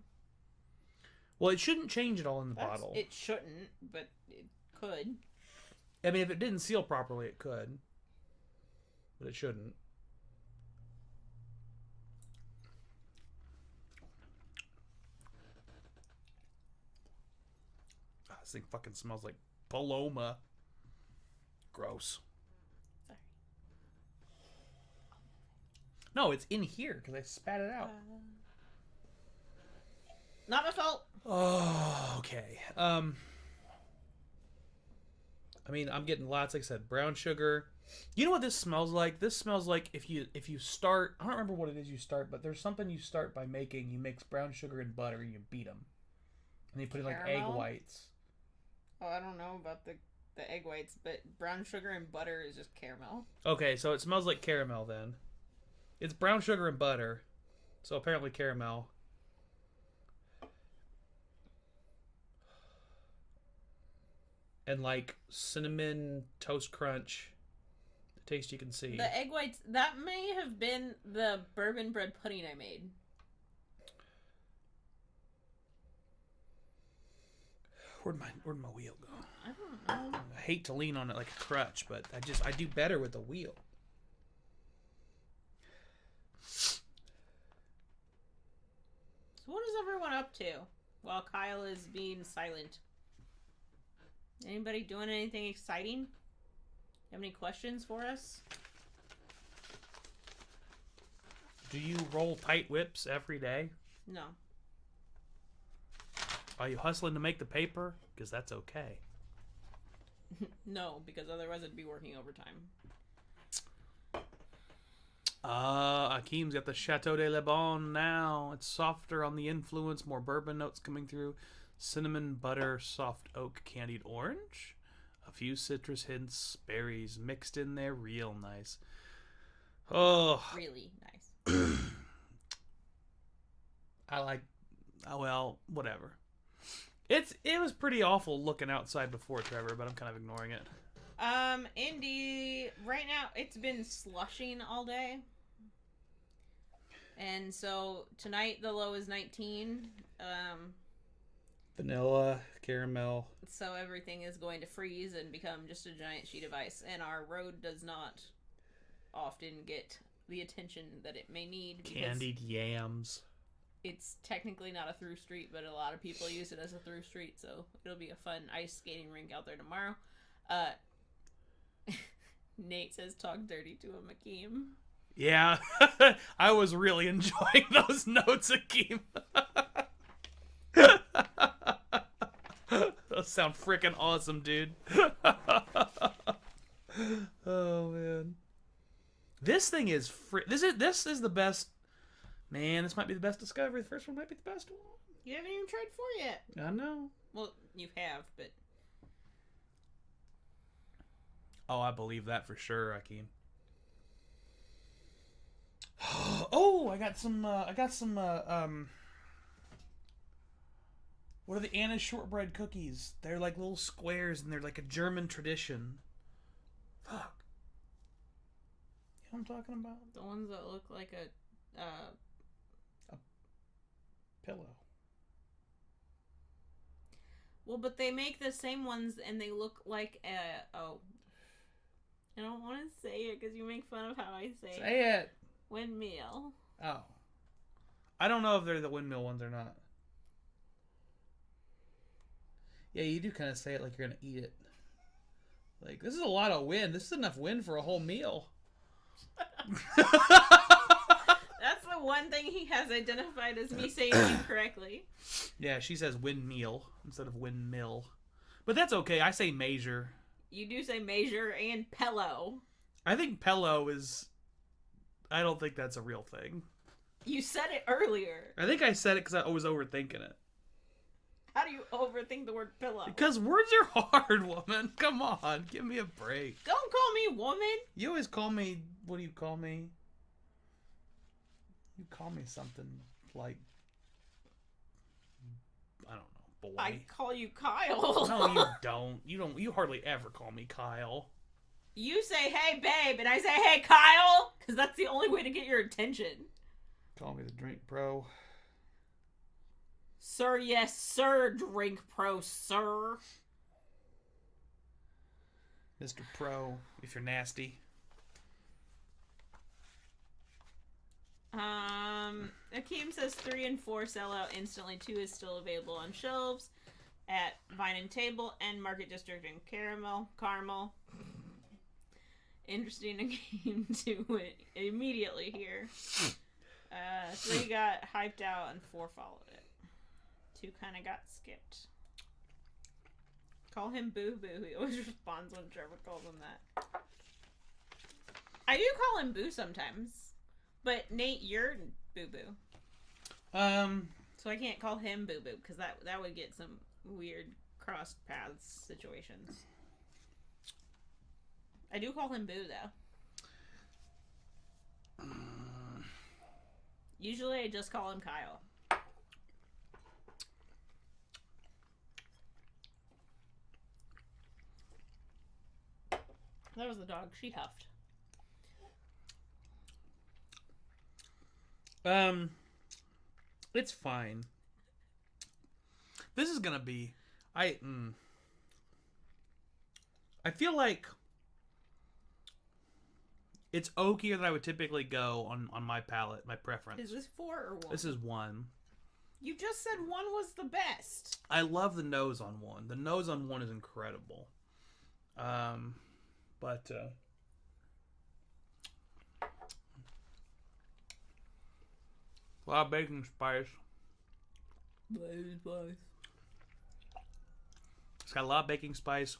Well, it shouldn't change at all in the bottle. It shouldn't, but it could. I mean, if it didn't seal properly, it could. But it shouldn't. Oh, this thing fucking smells like Paloma. Gross. Sorry. No, it's in here because I spat it out. Not my fault. Oh, okay. I mean, I'm getting lots, like I said, brown sugar. You know what this smells like? This smells like if you start, I don't remember what it is you start, but there's something you start by making. You mix brown sugar and butter and you beat them. And you put in like egg whites. Oh, I don't know about the egg whites, but brown sugar and butter is just caramel. Okay, so it smells like caramel then. It's brown sugar and butter. So apparently caramel. And like cinnamon toast crunch. The taste you can see. The egg whites, that may have been the bourbon bread pudding I made. Where'd my wheel go? I don't know. I hate to lean on it like a crutch, but I do better with the wheel. So what is everyone up to while Kyle is being silent? Anybody doing anything exciting? You have any questions for us? Do you roll tight whips every day? No. Are you hustling to make the paper? Because that's okay. No, because otherwise I'd be working overtime. Akeem's got the Chateau de Le Bon now. It's softer on the influence, more bourbon notes coming through. Cinnamon, butter, soft oak, candied orange. A few citrus hints, berries mixed in there. Real nice. Oh. Really nice. I like... Oh, well, whatever. It was pretty awful looking outside before, Trevor, but I'm kind of ignoring it. Indy, right now it's been slushing all day. And so tonight the low is 19. Vanilla, caramel. So everything is going to freeze and become just a giant sheet of ice. And our road does not often get the attention that it may need. Candied yams. It's technically not a through street, but a lot of people use it as a through street, so it'll be a fun ice skating rink out there tomorrow. Nate says, talk dirty to him, Akeem. Yeah, I was really enjoying those notes, Akeem. Those sound freaking awesome, dude. Oh, man. This thing is... This is the best... Man, this might be the best discovery. The first one might be the best one. You haven't even tried 4 yet. I know. Well, you have, but... Oh, I believe that for sure, Akeem. Oh, I got some What are the Anna's shortbread cookies? They're like little squares, and they're like a German tradition. Fuck. You know what I'm talking about? The ones that look like a pillow. Well, but they make the same ones, and they look like a... Oh. I don't want to say it, because you make fun of how I say it. Say it! Windmill. Oh. I don't know if they're the windmill ones or not. Yeah, you do kind of say it like you're going to eat it. Like, this is a lot of wind. This is enough wind for a whole meal. That's the one thing he has identified as me saying incorrectly. Yeah, she says windmeal instead of windmill. But that's okay. I say measure. You do say measure and pillow. I think pillow is... I don't think that's a real thing. You said it earlier. I think I said it because I was overthinking it. How do you overthink the word pillow? Because words are hard, woman. Come on. Give me a break. Don't call me woman. You always call me... What do you call me? You call me something like... I don't know. Boy. I call you Kyle. No, you don't. You hardly ever call me Kyle. You say, hey, babe, and I say, hey, Kyle, because that's the only way to get your attention. Call me the drink pro. Sir, yes, sir, drink pro, sir. Mr. Pro, if you're nasty. Akeem says 3 and 4 sell out instantly. 2 is still available on shelves at Vine and Table and Market District and Carmel. Interesting Akeem to it immediately here. 3 got hyped out and 4 followed it. 2 kind of got skipped. Call him Boo Boo. He always responds when Trevor calls him that. I do call him Boo sometimes. But Nate, you're Boo Boo. So I can't call him Boo Boo because that would get some weird crossed paths situations. I do call him Boo though. Usually I just call him Kyle. That was the dog. She huffed. It's fine. This is gonna be... I feel like it's oakier than I would typically go on my palate, my preference. Is this 4 or 1? This is 1. You just said 1 was the best. I love the nose on 1. The nose on 1 is incredible. But a lot of baking spice. It's got a lot of baking spice.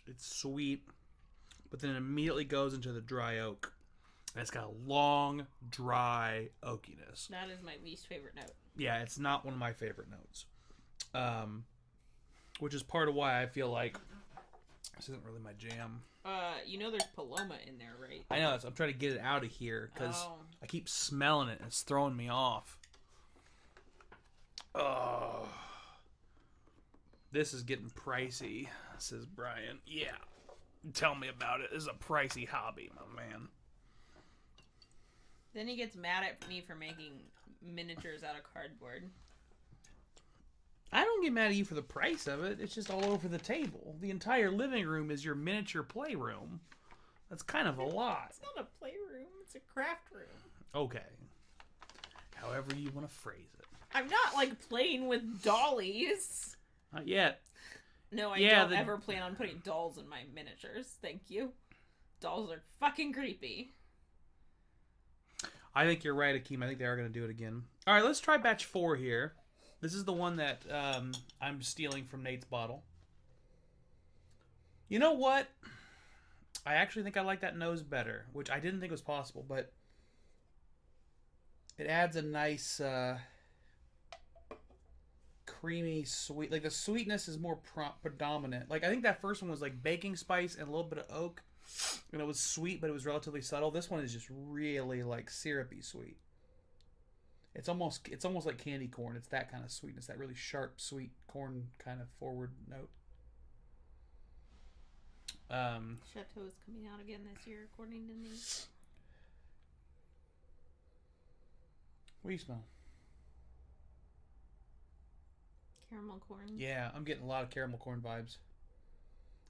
It's sweet, but then it immediately goes into the dry oak. And it's got a long, dry oakiness. That is my least favorite note. Yeah, it's not one of my favorite notes. Which is part of why I feel like this isn't really my jam. You know there's Paloma in there, right? I know. I'm trying to get it out of here because I keep smelling it and it's throwing me off. Oh, this is getting pricey, says Brian. Yeah, tell me about it. This is a pricey hobby, my man. Then he gets mad at me for making miniatures out of cardboard. I don't get mad at you for the price of it. It's just all over the table. The entire living room is your miniature playroom. That's kind of a lot. It's not a playroom. It's a craft room. Okay. However you want to phrase it. I'm not, like, playing with dollies. Not yet. No, I don't ever plan on putting dolls in my miniatures. Thank you. Dolls are fucking creepy. I think you're right, Akeem. I think they are going to do it again. All right, let's try batch 4 here. This is the one that I'm stealing from Nate's bottle. You know what? I actually think I like that nose better, which I didn't think was possible, but it adds a nice creamy sweet. Like the sweetness is more predominant. Like I think that first one was like baking spice and a little bit of oak, and it was sweet, but it was relatively subtle. This one is just really like syrupy sweet. It's almost like candy corn. It's that kind of sweetness, that really sharp, sweet corn kind of forward note. Chateau is coming out again this year, according to me. What do you smell? Caramel corn. Yeah, I'm getting a lot of caramel corn vibes,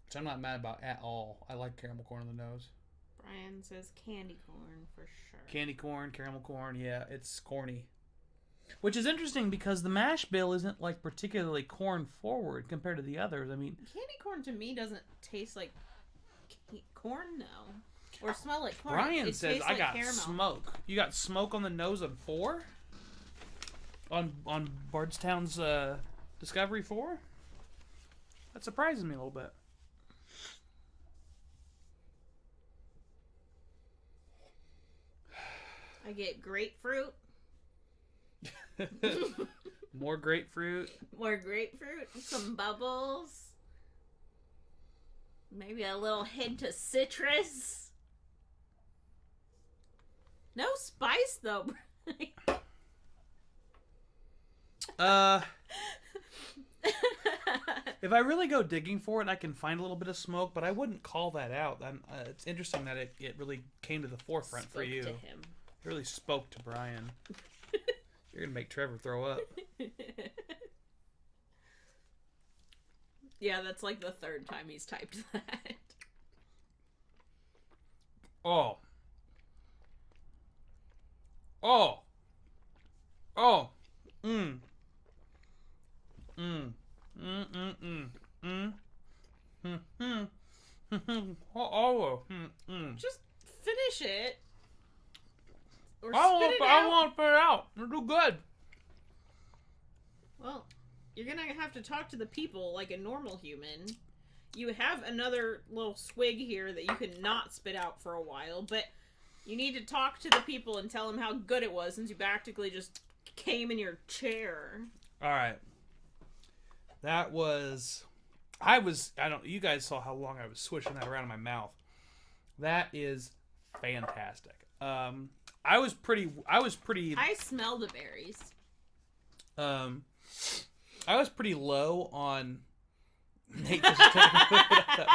which I'm not mad about at all. I like caramel corn on the nose. Brian says candy corn for sure. Candy corn, caramel corn, yeah, it's corny. Which is interesting because the mash bill isn't like particularly corn forward compared to the others. I mean, candy corn to me doesn't taste like corn though, or smell like corn. Brian says I got caramel. smoke. You got smoke on the nose on 4? On Bardstown's Discovery 4? That surprises me a little bit. I get grapefruit. More grapefruit. More grapefruit. Some bubbles. Maybe a little hint of citrus. No spice though. If I really go digging for it, I can find a little bit of smoke, but I wouldn't call that out. It's interesting that it really came to the forefront for you. To him. It really spoke to Brian. You're gonna make Trevor throw up. Yeah, that's like the 3rd time he's typed that. Oh. Just finish it. Or I spit it out. want to put it out. It'll do good. Well, you're gonna have to talk to the people like a normal human. You have another little swig here that you can not spit out for a while, but you need to talk to the people and tell them how good it was since you practically just came in your chair. All right. That was... you guys saw how long I was swishing that around in my mouth. That is fantastic. I smell the berries. I was pretty low on Nate just taking that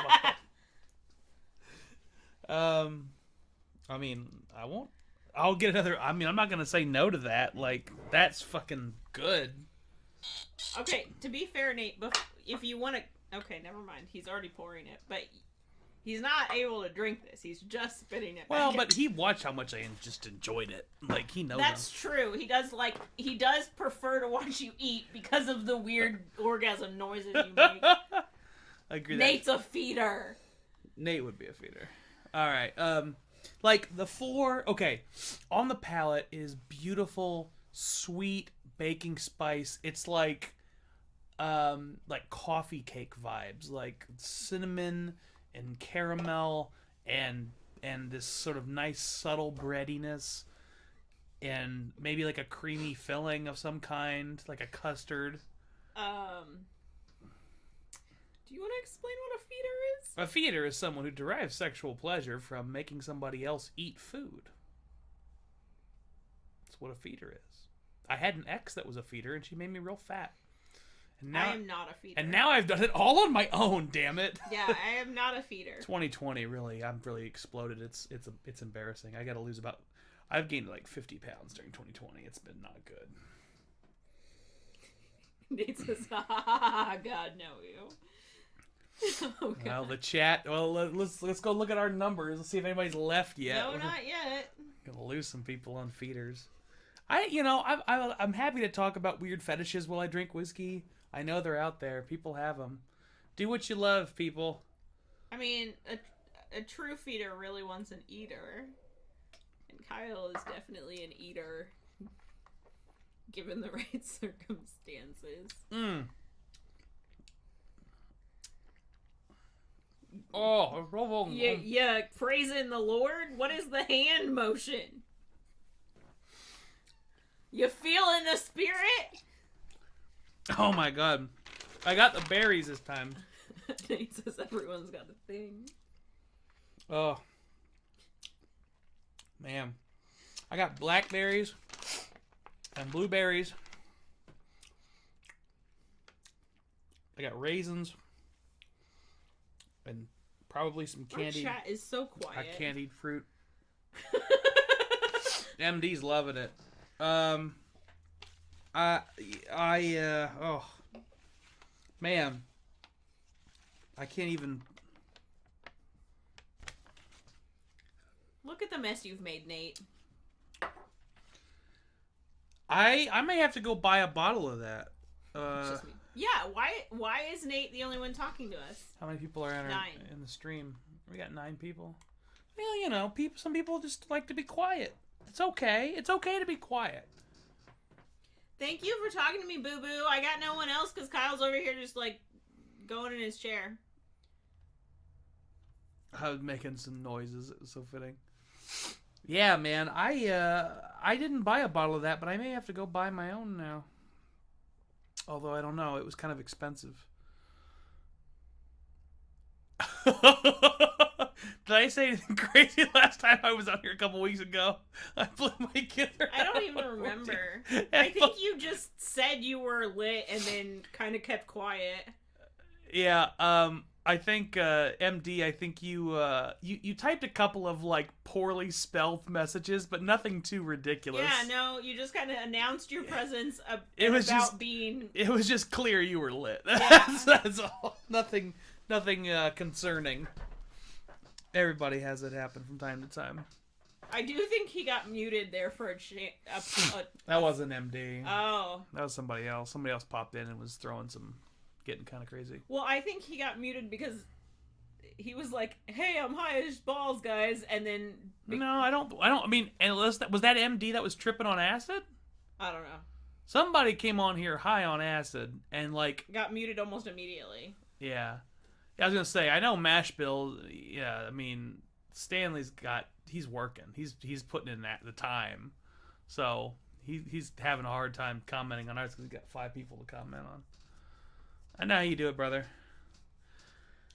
bottle. I mean, I'll get another. I mean, I'm not gonna say no to that. Like, that's fucking good. Okay, to be fair, Nate, if you want to, okay, never mind. He's already pouring it, but he's not able to drink this. He's just spitting it. Well, but he watched how much I just enjoyed it. Like, he knows. That's true. He does prefer to watch you eat because of the weird orgasm noises you make. I agree. Nate's a feeder. Nate would be a feeder. All right. Like the 4. Okay, on the palate is beautiful, sweet baking spice. It's like coffee cake vibes, like cinnamon and caramel and this sort of nice subtle breadiness and maybe like a creamy filling of some kind, like a custard. Do you want to explain what a feeder is? A feeder is someone who derives sexual pleasure from making somebody else eat food. That's what a feeder is. I had an ex that was a feeder and she made me real fat. And now, I am not a feeder. And now I've done it all on my own, damn it. Yeah, I am not a feeder. 2020, really, I'm really exploded. It's embarrassing. I got to lose I've gained like 50 pounds during 2020. It's been not good. Nate says, God, no, you. Oh, God. Well, the chat. Well, let's go look at our numbers. Let's see if anybody's left yet. No, not yet. Gonna lose some people on feeders. I'm happy to talk about weird fetishes while I drink whiskey. I know they're out there. People have them. Do what you love, people. I mean, a true feeder really wants an eater, and Kyle is definitely an eater, given the right circumstances. Oh, yeah, praising the Lord? What is the hand motion? You feeling the spirit? Oh my God. I got the berries this time. He says everyone's got a thing. Oh. Man. I got blackberries, and blueberries. I got raisins and probably some candied. Our chat is so quiet. Candied fruit. MD's loving it. Oh man, I can't even. Look at the mess you've made, Nate. I may have to go buy a bottle of that. Yeah, why is Nate the only one talking to us? How many people are in the stream? We got 9 people. Well, you know, some people just like to be quiet. It's okay. It's okay to be quiet. Thank you for talking to me, Boo Boo. I got no one else because Kyle's over here just like going in his chair. I was making some noises. It was so fitting. Yeah, man. I didn't buy a bottle of that, but I may have to go buy my own now. Although I don't know, it was kind of expensive. Did I say anything crazy last time I was out here a couple weeks ago? I blew my kidder. I don't even remember. I think you just said you were lit and then kind of kept quiet. Yeah, I think MD. I think you typed a couple of like poorly spelled messages, but nothing too ridiculous. Yeah, no, you just kind of announced your presence. It was just clear you were lit. That's all. Nothing concerning. Everybody has it happen from time to time. I do think he got muted there for a that wasn't MD. Oh, that was somebody else. Somebody else popped in and was getting kind of crazy. Well, I think he got muted because he was like, "Hey, I'm high as balls, guys," and then no, I don't. I mean, unless was that MD that was tripping on acid? I don't know. Somebody came on here high on acid and like got muted almost immediately. Yeah, I was gonna say I know Mashbill. Yeah, I mean he's working. He's putting in the time, so he's having a hard time commenting on ours because he's got 5 people to comment on. I know how you do it, brother.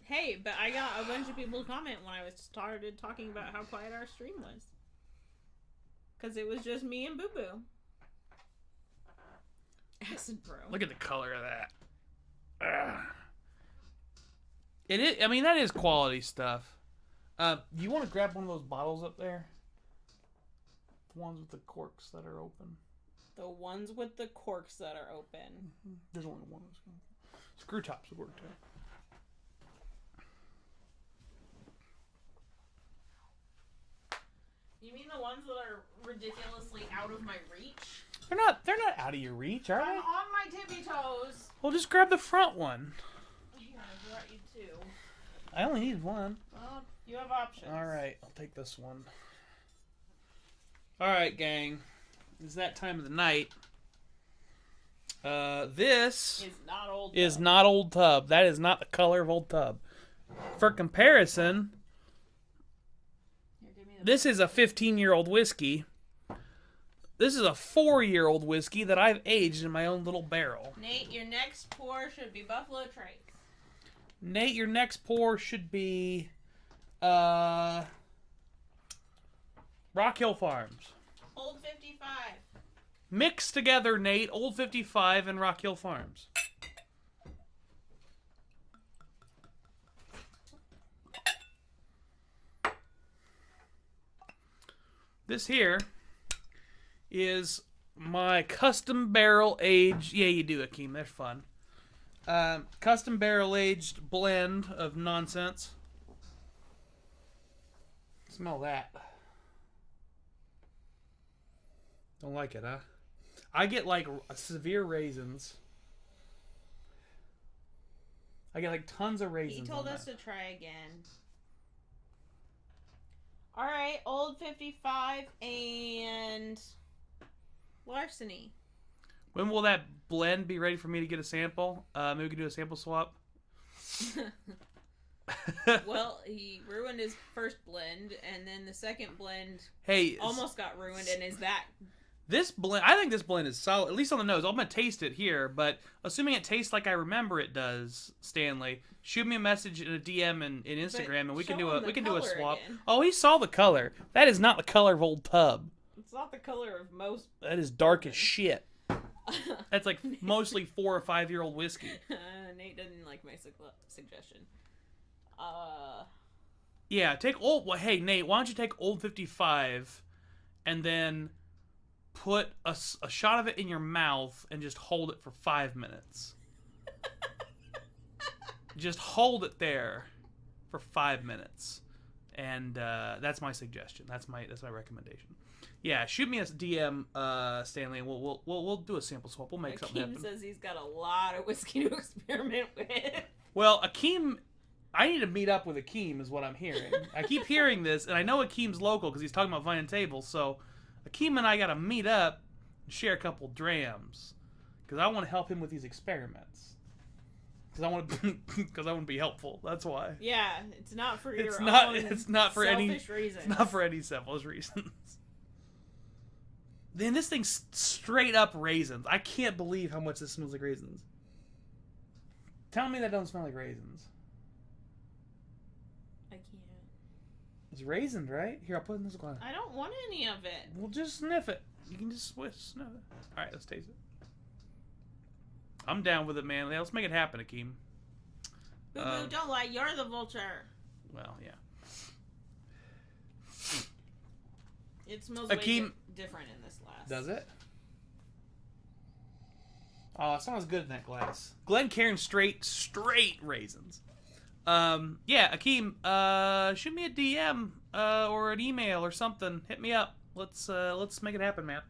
Hey, but I got a bunch of people to comment when I started talking about how quiet our stream was. Because it was just me and Boo Boo. Acid Bro. Look at the color of that. Ugh. It is. I mean, that is quality stuff. You want to grab one of those bottles up there? The ones with the corks that are open. The ones with the corks that are open. Mm-hmm. There's only one. Screw tops would work too. You mean the ones that are ridiculously out of my reach? They're not out of your reach, are they? I'm on my tippy toes. Well, just grab the front one. Here, I brought you 2. I only need one. Well, you have options. All right, I'll take this one. All right, gang. It's that time of the night. This is not Old Tub. That is not the color of Old Tub. For comparison, this is a 15-year-old whiskey. This is a 4-year-old whiskey that I've aged in my own little barrel. Nate, your next pour should be Buffalo Trace. Nate, your next pour should be Rock Hill Farms. Old 55. Mixed together, Nate, Old 55 and Rock Hill Farms. This here is my custom barrel aged. Yeah, you do, Akeem. They're fun. Custom barrel aged blend of nonsense. Smell that. Don't like it, huh? I get like severe raisins. I get like tons of raisins. He told us to try again. All right, Old 55 and Larceny. When will that blend be ready for me to get a sample? Maybe we can do a sample swap. Well, he ruined his first blend, and then the second blend almost got ruined, and is that... This blend, I think this blend is solid, at least on the nose. I'm going to taste it here, but assuming it tastes like I remember it does, Stanley, shoot me a message in a DM in Instagram, and we can do a swap. Again. Oh, he saw the color. That is not the color of Old Tub. It's not the color of most. That is dark as shit. That's like mostly 4 or 5 year old whiskey. Nate didn't like my suggestion. Yeah, take old. Well, hey Nate, why don't you take Old 55, and then put a shot of it in your mouth and just hold it for 5 minutes. Just hold it there for 5 minutes, and that's my suggestion. That's my recommendation. Yeah, shoot me a DM, Stanley, and we'll do a sample swap. We'll make something happen. Akeem says he's got a lot of whiskey to experiment with. Well, Akeem, I need to meet up with Akeem, is what I'm hearing. I keep hearing this, and I know Akeem's local because he's talking about Vine and Table. So Akeem and I got to meet up and share a couple drams because I want to help him with these experiments. Because I want to be helpful. That's why. Yeah, it's not for your own selfish reasons. It's not for any selfish reasons. Then this thing's straight up raisins. I can't believe how much this smells like raisins. Tell me that don't smell like raisins. I can't. It's raisins, right? Here, I'll put it in this glass. I don't want any of it. Well, just sniff it. You can just sniff it. Alright, let's taste it. I'm down with it, man. Let's make it happen, Akeem. Boo boo, don't lie. You're the vulture. Well, yeah. It smells Akeem, way different in this glass. Does it? Oh, it smells good in that glass. Glencairn straight raisins. Yeah, Akeem, shoot me a DM or an email or something. Hit me up. Let's make it happen, man.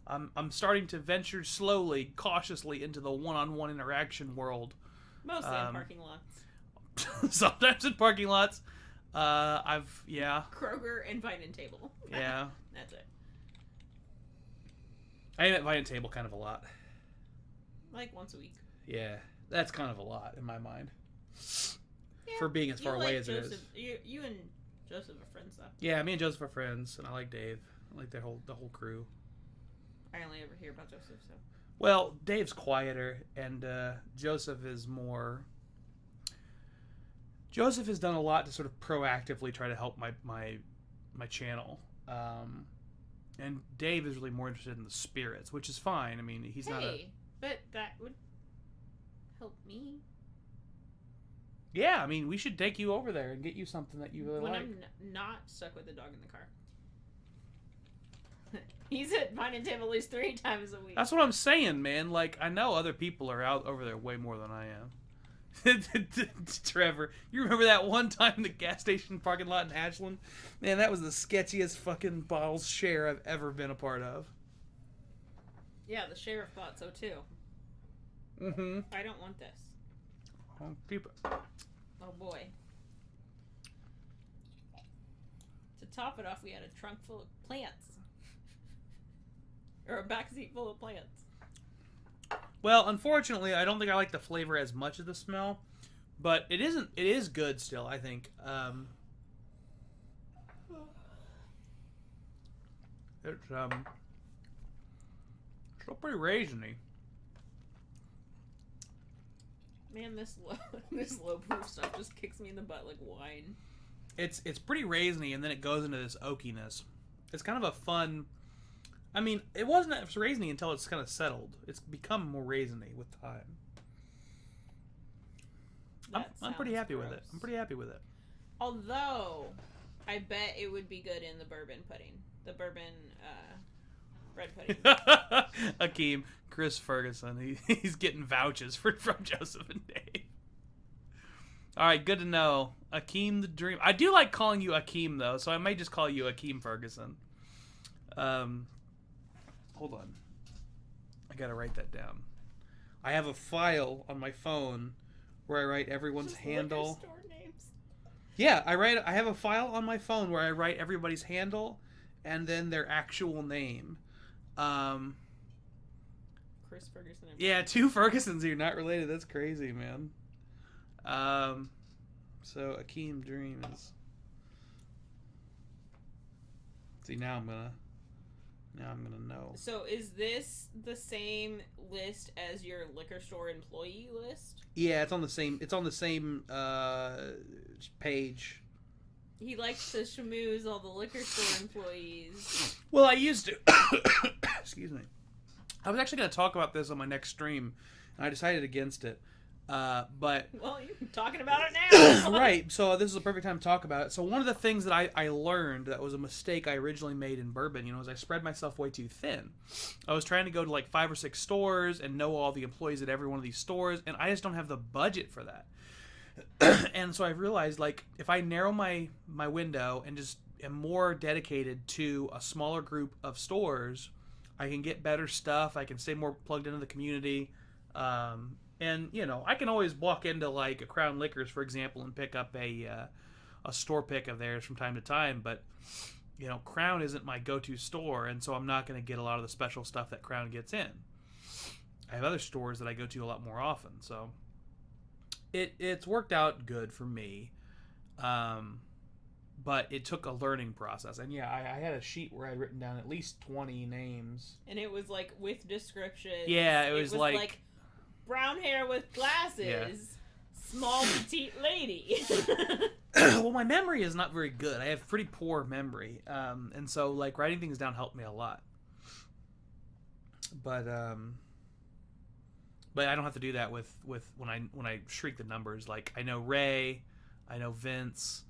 I'm starting to venture slowly, cautiously into the one-on-one interaction world. Mostly in parking lots. Sometimes in parking lots. Kroger and Vine and Table. Yeah. That's it. I am at Vine and Table kind of a lot. Like once a week. Yeah, that's kind of a lot in my mind. Yeah, for being as far away as Joseph, it is. You and Joseph are friends, though. Yeah, me and Joseph are friends, and I like Dave. I like the whole crew. I only ever hear about Joseph, so. Well, Dave's quieter, and Joseph is more. Joseph has done a lot to sort of proactively try to help my channel, and Dave is really more interested in the spirits, which is fine. I mean, he's not a. But that would help me. Yeah, I mean, we should take you over there and get you something that you really like. When I'm not stuck with the dog in the car. He's at Vine and Table at least 3 times a week. That's what I'm saying, man. Like, I know other people are out over there way more than I am. Trevor, you remember that one time in the gas station parking lot in Ashland? Man, that was the sketchiest fucking bottles share I've ever been a part of. Yeah, the sheriff thought so too. Mm-hmm. I don't want this. Oh, people. Oh boy. To top it off, we had a trunk full of plants. Or a backseat full of plants. Well, unfortunately, I don't think I like the flavor as much as the smell, but it is good still, I think. It's still pretty raisiny. Man, this low proof stuff just kicks me in the butt like wine. It's pretty raisiny, and then it goes into this oakiness. It's kind of a fun. I mean, it wasn't as raisiny until it's kind of settled. It's become more raisiny with time. I'm pretty happy with it. I'm pretty happy with it. Although, I bet it would be good in the bourbon pudding. The bourbon bread pudding. Akeem, Chris Ferguson. He's getting vouchers from Joseph and Dave. All right, good to know. Akeem the Dream. I do like calling you Akeem, though, so I might just call you Akeem Ferguson. Hold on. I gotta write that down. I have a file on my phone where I write everyone's handle. Liquor store names. Yeah, I have a file on my phone where I write everybody's handle and then their actual name. Chris Ferguson. Yeah, 2 Fergusons here, not related. That's crazy, man. So Akeem Dream is. See, now I'm gonna know. So is this the same list as your liquor store employee list? Yeah, it's on the same page. He likes to schmooze all the liquor store employees. Well, I used to. Excuse me. I was actually going to talk about this on my next stream, and I decided against it. But well, you're talking about it now. Right, so this is a perfect time to talk about it. So one of the things that I learned that was a mistake I originally made in bourbon, is I spread myself way too thin. I was trying to go to like 5 or 6 stores and know all the employees at every one of these stores, and I just don't have the budget for that. And so I realized, like, if I narrow my window and just am more dedicated to a smaller group of stores, I can get better stuff. I can stay more plugged into the community. And, I can always walk into, like, a Crown Liquors, for example, and pick up a store pick of theirs from time to time. But, Crown isn't my go-to store, and so I'm not going to get a lot of the special stuff that Crown gets in. I have other stores that I go to a lot more often, so it's worked out good for me. But it took a learning process. And, yeah, I had a sheet where I had written down at least 20 names. And it was, like, with descriptions. Yeah, it was like brown hair with glasses, small petite lady. Well, my memory is not very good. I have pretty poor memory, and so like writing things down helped me a lot. But I don't have to do that with when I shriek the numbers. Like I know Ray, I know Vince,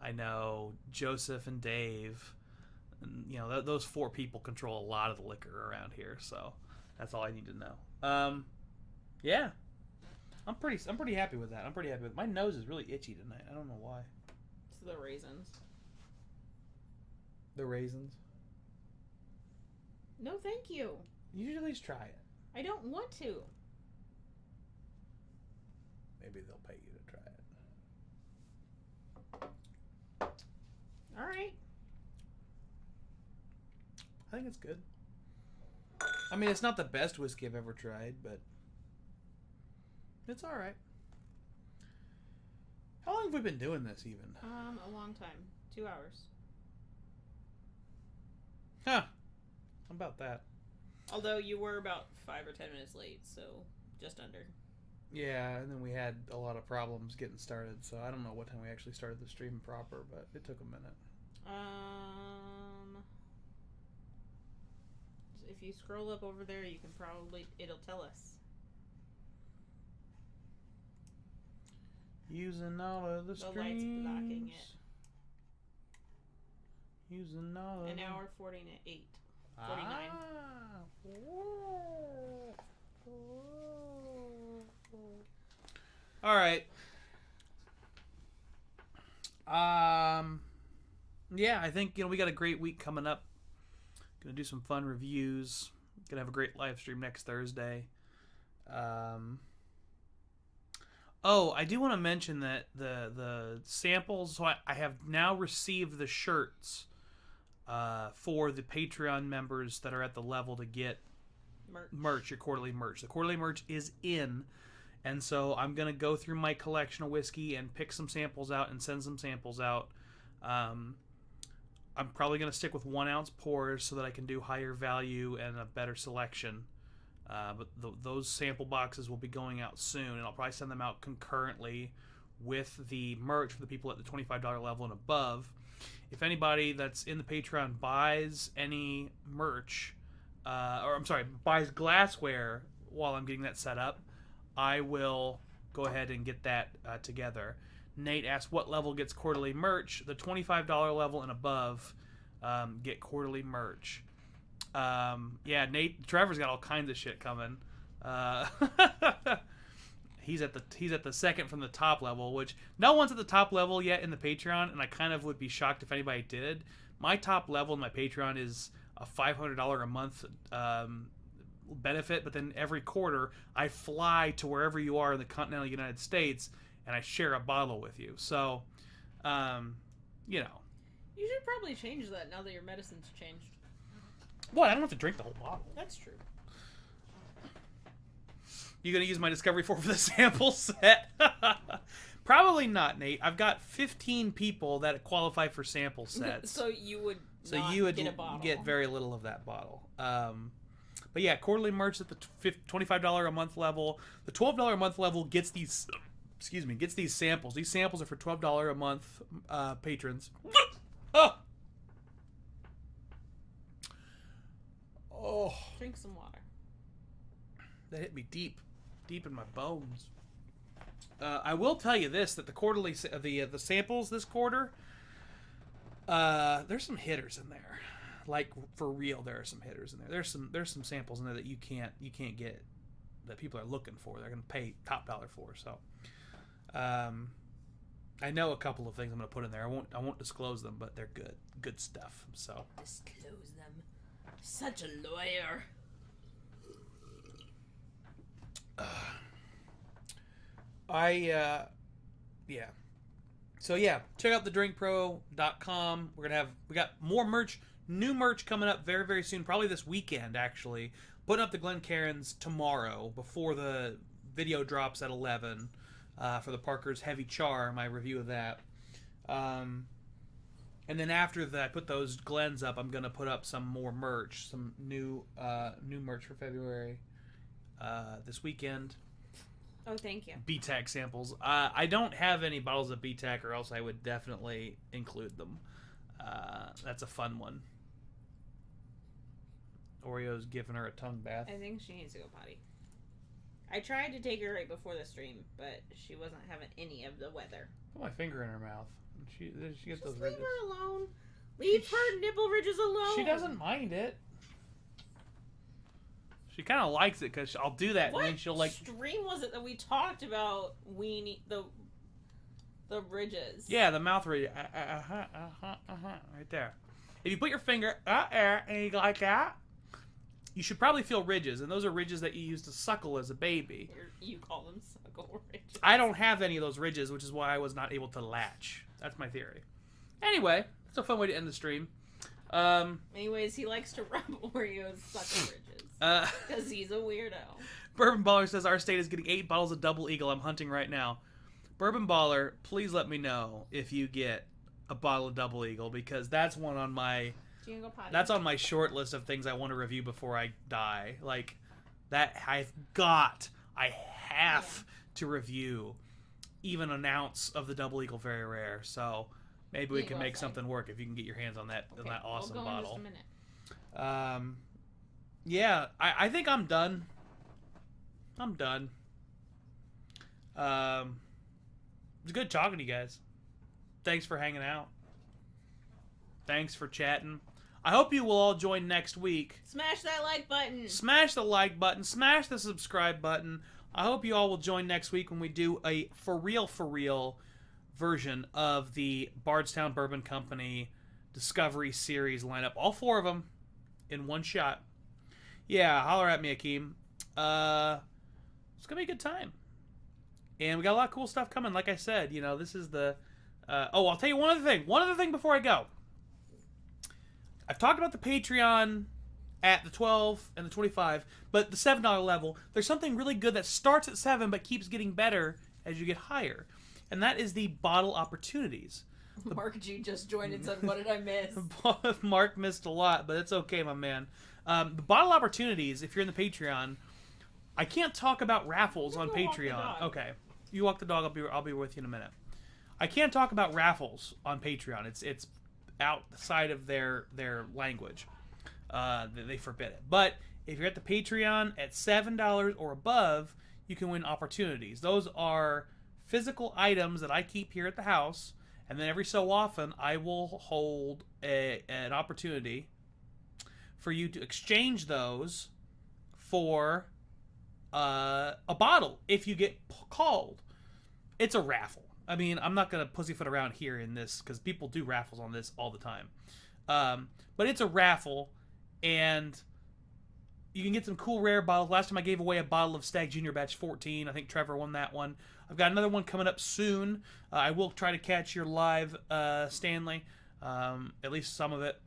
I know Joseph and Dave, and those 4 people control a lot of the liquor around here. So that's all I need to know. Yeah, I'm pretty happy with that. I'm pretty happy with it. My nose is really itchy tonight. I don't know why. It's the raisins. The raisins? No, thank you. You should at least try it. I don't want to. Maybe they'll pay you to try it. All right. I think it's good. I mean, it's not the best whiskey I've ever tried, but it's all right. How long have we been doing this, even? A long time. 2 hours. Huh. How about that? Although you were about 5 or 10 minutes late, so just under. Yeah, and then we had a lot of problems getting started, so I don't know what time we actually started the stream proper, but it took a minute. If you scroll up over there, you can it'll tell us. Using all of the streams. The light's blocking it. Using all of An hour 48. 49. All right. Yeah, I think we got a great week coming up. Gonna do some fun reviews. Gonna have a great live stream next Thursday. Oh, I do want to mention that the samples. So I have now received the shirts for the Patreon members that are at the level to get merch, your quarterly merch. The quarterly merch is in, and so I'm gonna go through my collection of whiskey and pick some samples out and send some samples out. I'm probably gonna stick with 1 ounce pours so that I can do higher value and a better selection. But those sample boxes will be going out soon, and I'll probably send them out concurrently with the merch for the people at the $25 level and above. If anybody that's in the Patreon buys any merch, buys glassware while I'm getting that set up, I will go ahead and get that together. Nate asked what level gets quarterly merch. The $25 level and above get quarterly merch. Yeah, Trevor's got all kinds of shit coming. He's at the second from the top level, which no one's at the top level yet in the Patreon, and I kind of would be shocked if anybody did. My top level in my Patreon is a $500 a month benefit, but then every quarter I fly to wherever you are in the continental United States and I share a bottle with you. So, You should probably change that now that your medicine's changed. What? I don't have to drink the whole bottle. That's true. You gonna use my Discovery 4 for the sample set? Probably not, Nate. I've got 15 people that qualify for sample sets. So you would get a bottle. Get very little of that bottle. But yeah, quarterly merch at the $25 a month level. The $12 a month level gets these excuse me, gets these samples. These samples are for $12 a month patrons. Oh. Oh. Drink some water. That hit me deep in my bones. I will tell you this, that the quarterly, the samples this quarter, there's some hitters in there. Like, for real, there are some hitters in there. There's some samples in there that you can't get, that people are looking for. They're going to pay top dollar for. So, I know a couple of things I'm going to put in there. I won't disclose them, but they're good stuff. So disclose them. Such a lawyer. Yeah. So yeah, check out thedrinkpro.com. We got more merch, new merch coming up very, very soon. Probably this weekend, actually. Putting up the Glencairns tomorrow before the video drops at 11 for the Parker's Heavy Char, my review of that. And then after that, I put those Glens up, I'm gonna put up some more merch, some new merch for February this weekend. Oh, thank you. BTAC samples. I don't have any bottles of BTAC, or else I would definitely include them. That's a fun one. Oreo's giving her a tongue bath. I think she needs to go potty. I tried to take her right before the stream, but she wasn't having any of the weather. Put my finger in her mouth. She gets those leave ridges. her alone. Leave her nipple ridges alone. She doesn't mind it. She kind of likes it because I'll do that, what and then she'll like. Stream was it that we talked about weenie the ridges? Yeah, the mouth ridge. Right there. If you put your finger and you go like that, you should probably feel ridges, and those are ridges that you use to suckle as a baby. You call them suckle ridges. I don't have any of those ridges, which is why I was not able to latch. That's my theory. Anyway, it's a fun way to end the stream. Anyways, he likes to rub Oreo's suckle ridges. Because he's a weirdo. Bourbon Baller says, our state is getting 8 bottles of Double Eagle. I'm hunting right now. Bourbon Baller, please let me know if you get a bottle of Double Eagle, because that's one on my... That's on my short list of things I want to review before I die. Like, that I have to review even an ounce of the Double Eagle Very Rare. So maybe we can make something work if you can get your hands on that awesome bottle. In just a minute. Yeah, I think I'm done. I'm done. It was good talking to you guys. Thanks for hanging out. Thanks for chatting. I hope you will all join next week. Smash that like button. Smash the like button. Smash the subscribe button. I hope you all will join next week when we do a for real version of the Bardstown Bourbon Company Discovery Series lineup. All 4 of them in one shot. Yeah, holler at me, Akeem. It's going to be a good time. And we got a lot of cool stuff coming. Like I said, you know, this is the... I'll tell you one other thing. One other thing before I go. I've talked about the Patreon at the 12 and the 25, but the $7 level, there's something really good that starts at 7 but keeps getting better as you get higher. And that is the bottle opportunities. Mark G just joined and said, what did I miss? Mark missed a lot, but it's okay, my man. The bottle opportunities, if you're in the Patreon, I can't talk about raffles on Patreon. Okay. You walk the dog, I'll be with you in a minute. I can't talk about raffles on Patreon. It's outside of their language. They forbid it. But if you're at the Patreon at $7 or above, you can win opportunities. Those are physical items that I keep here at the house, and then every so often I will hold an opportunity for you to exchange those for a bottle if you get called. It's a raffle. I mean, I'm not going to pussyfoot around here in this because people do raffles on this all the time. But it's a raffle, and you can get some cool rare bottles. Last time I gave away a bottle of Stag Junior Batch 14. I think Trevor won that one. I've got another one coming up soon. I will try to catch your live, Stanley, at least some of it.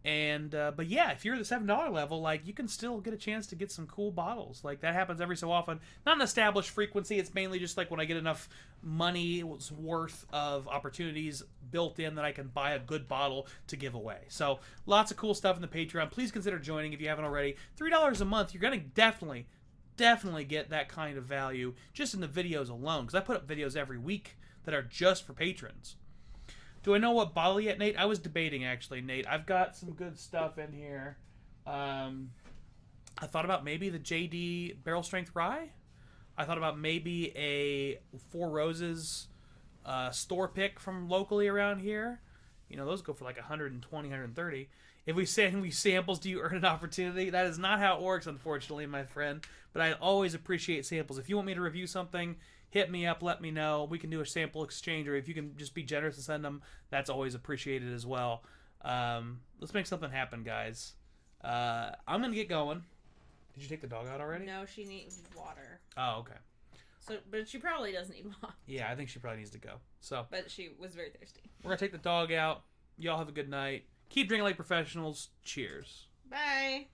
And but yeah, if you're at the $7 level, like, you can still get a chance to get some cool bottles. Like, that happens every so often. Not an established frequency. It's mainly just like when I get enough money worth of opportunities built in that I can buy a good bottle to give away. So lots of cool stuff in the Patreon. Please consider joining if you haven't already. $3 a month, you're gonna definitely definitely get that kind of value just in the videos alone, because I put up videos every week that are just for patrons. Do I know what bottle yet, Nate? I was debating, actually, Nate. I've got some good stuff in here. I thought about maybe the JD Barrel Strength Rye. I thought about maybe a Four Roses store pick from locally around here. You know, those go for like 120, 130. If we send me samples, do you earn an opportunity? That is not how it works, unfortunately, my friend. But I always appreciate samples. If you want me to review something, hit me up, let me know. We can do a sample exchange, or if you can just be generous and send them, that's always appreciated as well. Let's make something happen, guys. I'm going to get going. Did you take the dog out already? No, she needs water. Oh, okay. So, but she probably does need water. Yeah, I think she probably needs to go. So, but she was very thirsty. We're going to take the dog out. Y'all have a good night. Keep drinking like professionals. Cheers. Bye.